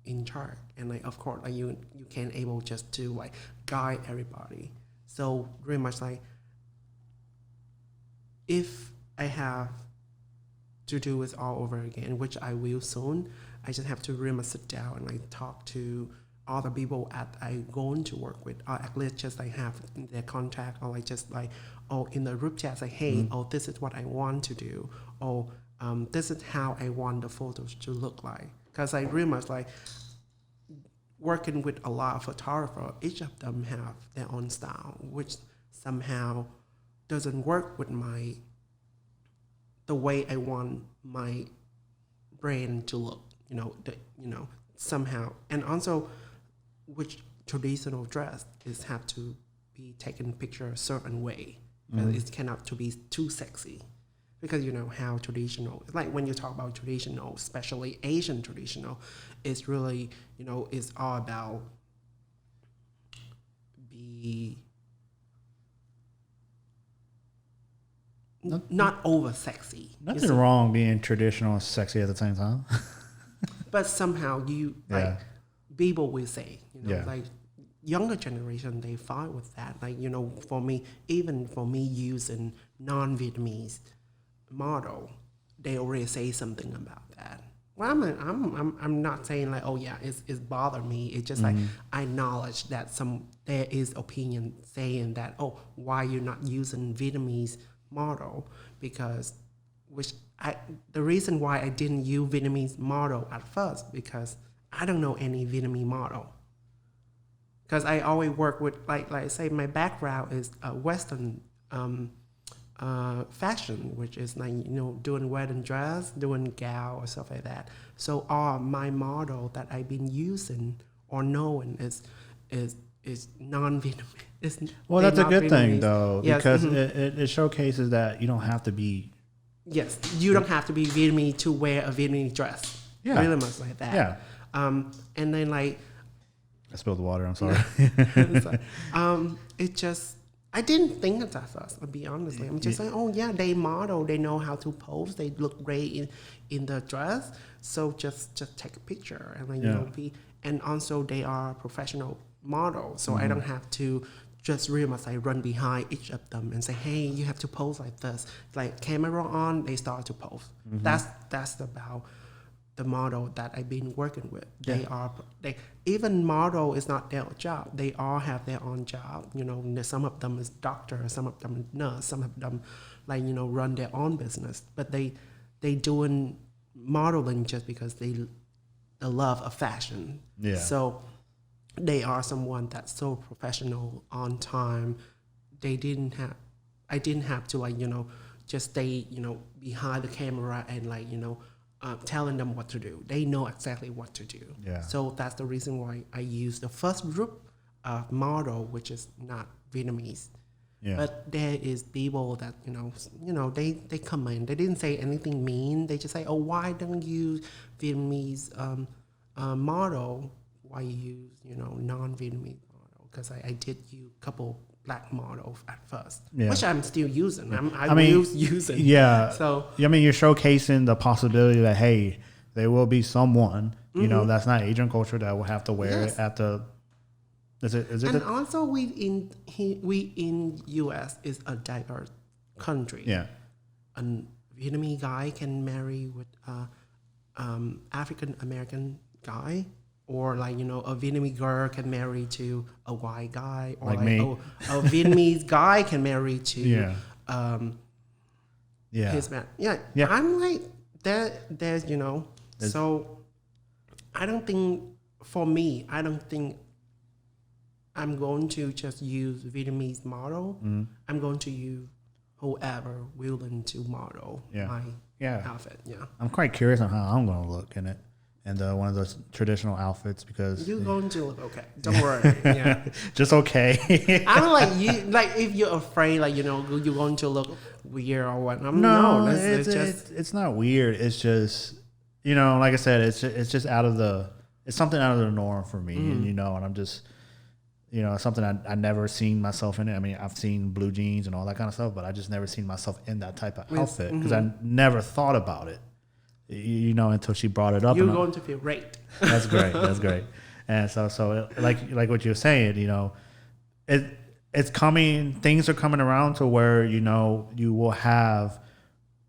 Speaker 2: in charge. And of course, you can't able just to guide everybody. So pretty much if I have to do it all over again, which I will soon, I just have to really sit down and talk to all the people I'm going to work with, or at least just have their contact, or in the group chat, hey, this is what I want to do, or this is how I want the photos to look like. Because I really much working with a lot of photographers, each of them have their own style, which somehow doesn't work with my the way I want my brand to look, somehow. And also, which traditional dress is have to be taken picture a certain way. It cannot to be too sexy. Because how traditional, like when you talk about traditional, especially Asian traditional, it's really, it's all about not over sexy.
Speaker 1: Nothing wrong being traditional and sexy at the same time.
Speaker 2: But somehow people will say, like younger generation, they fine with that. Like, for me, even for me using non-Vietnamese model, they already say something about that. Well, I'm not saying like, oh yeah, it's bother me. It's just like I acknowledge that there is opinion saying that, oh, why you're not using Vietnamese model? Because the reason why I didn't use Vietnamese model at first, because I don't know any Vietnamese model. Because I always work with like I say, my background is Western fashion, which is like doing wedding dress, doing gown or stuff like that. So all my model that I've been using or knowing is non-Vietnamese.
Speaker 1: Well, that's a good thing though, because it showcases that you don't have to be.
Speaker 2: Yes, you don't have to be Vietnamese to wear a Vietnamese dress.
Speaker 1: Yeah,
Speaker 2: really much like that.
Speaker 1: Yeah.
Speaker 2: And then like.
Speaker 1: I spilled the water. I'm sorry.
Speaker 2: It just. I didn't think of that first, I'll be honest. I'm just like, oh yeah, they model, they know how to pose, they look great in the dress. So just take a picture and then and also they are professional models, so I don't have to just really much like run behind each of them and say, hey, you have to pose like this. Like camera on, they start to pose. That's about the model that I've been working with. They even model is not their job. They all have their own job. Some of them is doctor, some of them is nurse, some of them run their own business. But they doing modeling just because they love of fashion. Yeah. So they are someone that's so professional, on time. I didn't have to just stay behind the camera and telling them what to do. They know exactly what to do. Yeah. So that's the reason why I use the first group of model, which is not Vietnamese. Yeah. But there is people that they come in. They didn't say anything mean. They just say, oh, why don't you use Vietnamese model? Why you use non-Vietnamese model? Because I did use a couple black models at first, which I'm still using. I will using.
Speaker 1: Yeah.
Speaker 2: So
Speaker 1: you're showcasing the possibility that hey, there will be someone that's not Asian culture that will have to wear it at the. Is it?
Speaker 2: And also, we in U.S. is a diverse country.
Speaker 1: Yeah.
Speaker 2: A Vietnamese guy can marry with African American guy. Or a Vietnamese girl can marry to a white guy, or
Speaker 1: like me.
Speaker 2: A Vietnamese guy can marry to his man. Yeah. I'm like there's so I don't think I'm going to just use Vietnamese model. I'm going to use whoever willing to model my outfit. Yeah.
Speaker 1: I'm quite curious on how I'm going to look in it. And one of those traditional outfits, because
Speaker 2: you're going to look okay. Don't worry. Yeah,
Speaker 1: just okay.
Speaker 2: I'm like you. Like if you're afraid, you're going to look weird or what?
Speaker 1: It's not weird. It's just like I said, it's just it's something out of the norm for me, and I'm just something I never seen myself in it. I mean, I've seen blue jeans and all that kind of stuff, but I just never seen myself in that type of outfit because I never thought about it. Until she brought it up.
Speaker 2: You're going to feel great.
Speaker 1: That's great. That's great. And so like what you're saying, it's coming. Things are coming around to where you will have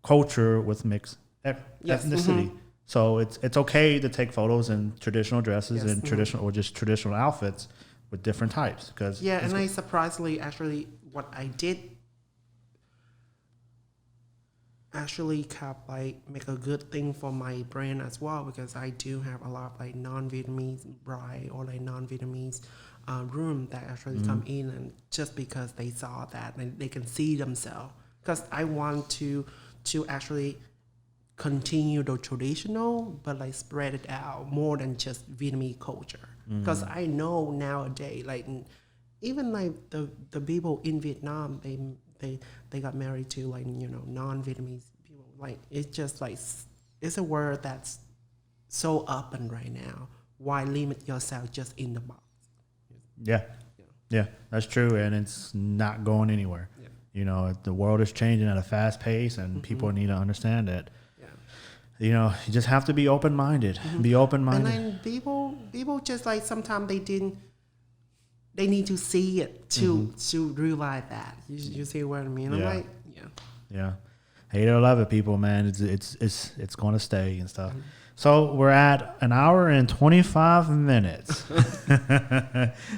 Speaker 1: culture with mixed ethnicity. So it's okay to take photos in traditional dresses and traditional outfits with different types. Because
Speaker 2: and I surprisingly actually what I did. Actually kept make a good thing for my brand as well, because I do have a lot of non-Vietnamese bride or non-Vietnamese room that actually come in, and just because they saw that and they can see themselves, because I want to to actually continue the traditional, but like spread it out more than just Vietnamese culture. Because I know nowadays, like even like the people in Vietnam, they got married to like non-Vietnamese people. Like it's just like it's a word that's so open right now. Why limit yourself just in the box?
Speaker 1: Yeah, that's true, and it's not going anywhere. The world is changing at a fast pace, and people need to understand that. You just have to be open-minded. Be open-minded.
Speaker 2: And then people just like sometimes they need to see it to realize that. You see what I mean? I'm like,
Speaker 1: yeah. Hate it or love it, people, man. It's going to stay and stuff. So we're at an hour and 25 minutes.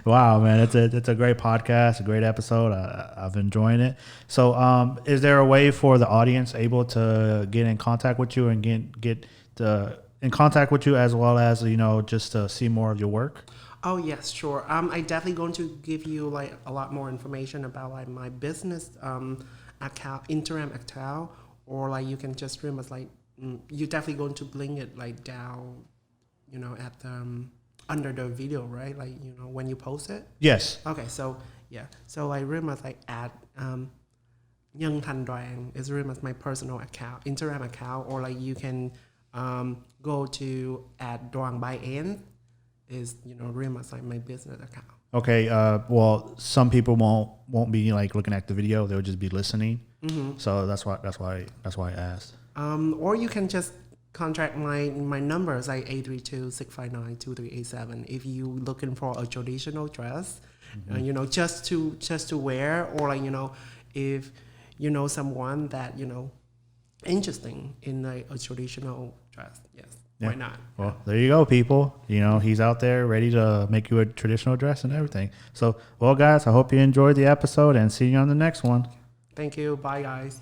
Speaker 1: Wow, man, it's a great podcast, a great episode. I've enjoyed it. So, is there a way for the audience able to get in contact with you and get in contact with you as well as just to see more of your work?
Speaker 2: Oh yes, sure. I definitely going to give you like a lot more information about like my business account, Instagram account, or like you can just stream us like. You're definitely going to link it like down, at under the video, right? Like when you post it.
Speaker 1: Yes.
Speaker 2: Okay, so yeah, so I remember like at Nhan Doan is remember my personal account, Instagram account, or like you can go to at Doan by N is remember like my business account.
Speaker 1: Okay. Well, some people won't be like looking at the video; they'll just be listening. So that's why I asked.
Speaker 2: Or you can just contact my numbers like 832-659-2387 if you looking for a traditional dress, just to wear, or like if someone that interesting in a traditional dress. Yes, why not?
Speaker 1: Well, there you go, people. He's out there ready to make you a traditional dress and everything. So, well, guys, I hope you enjoyed the episode and see you on the next one.
Speaker 2: Thank you. Bye, guys.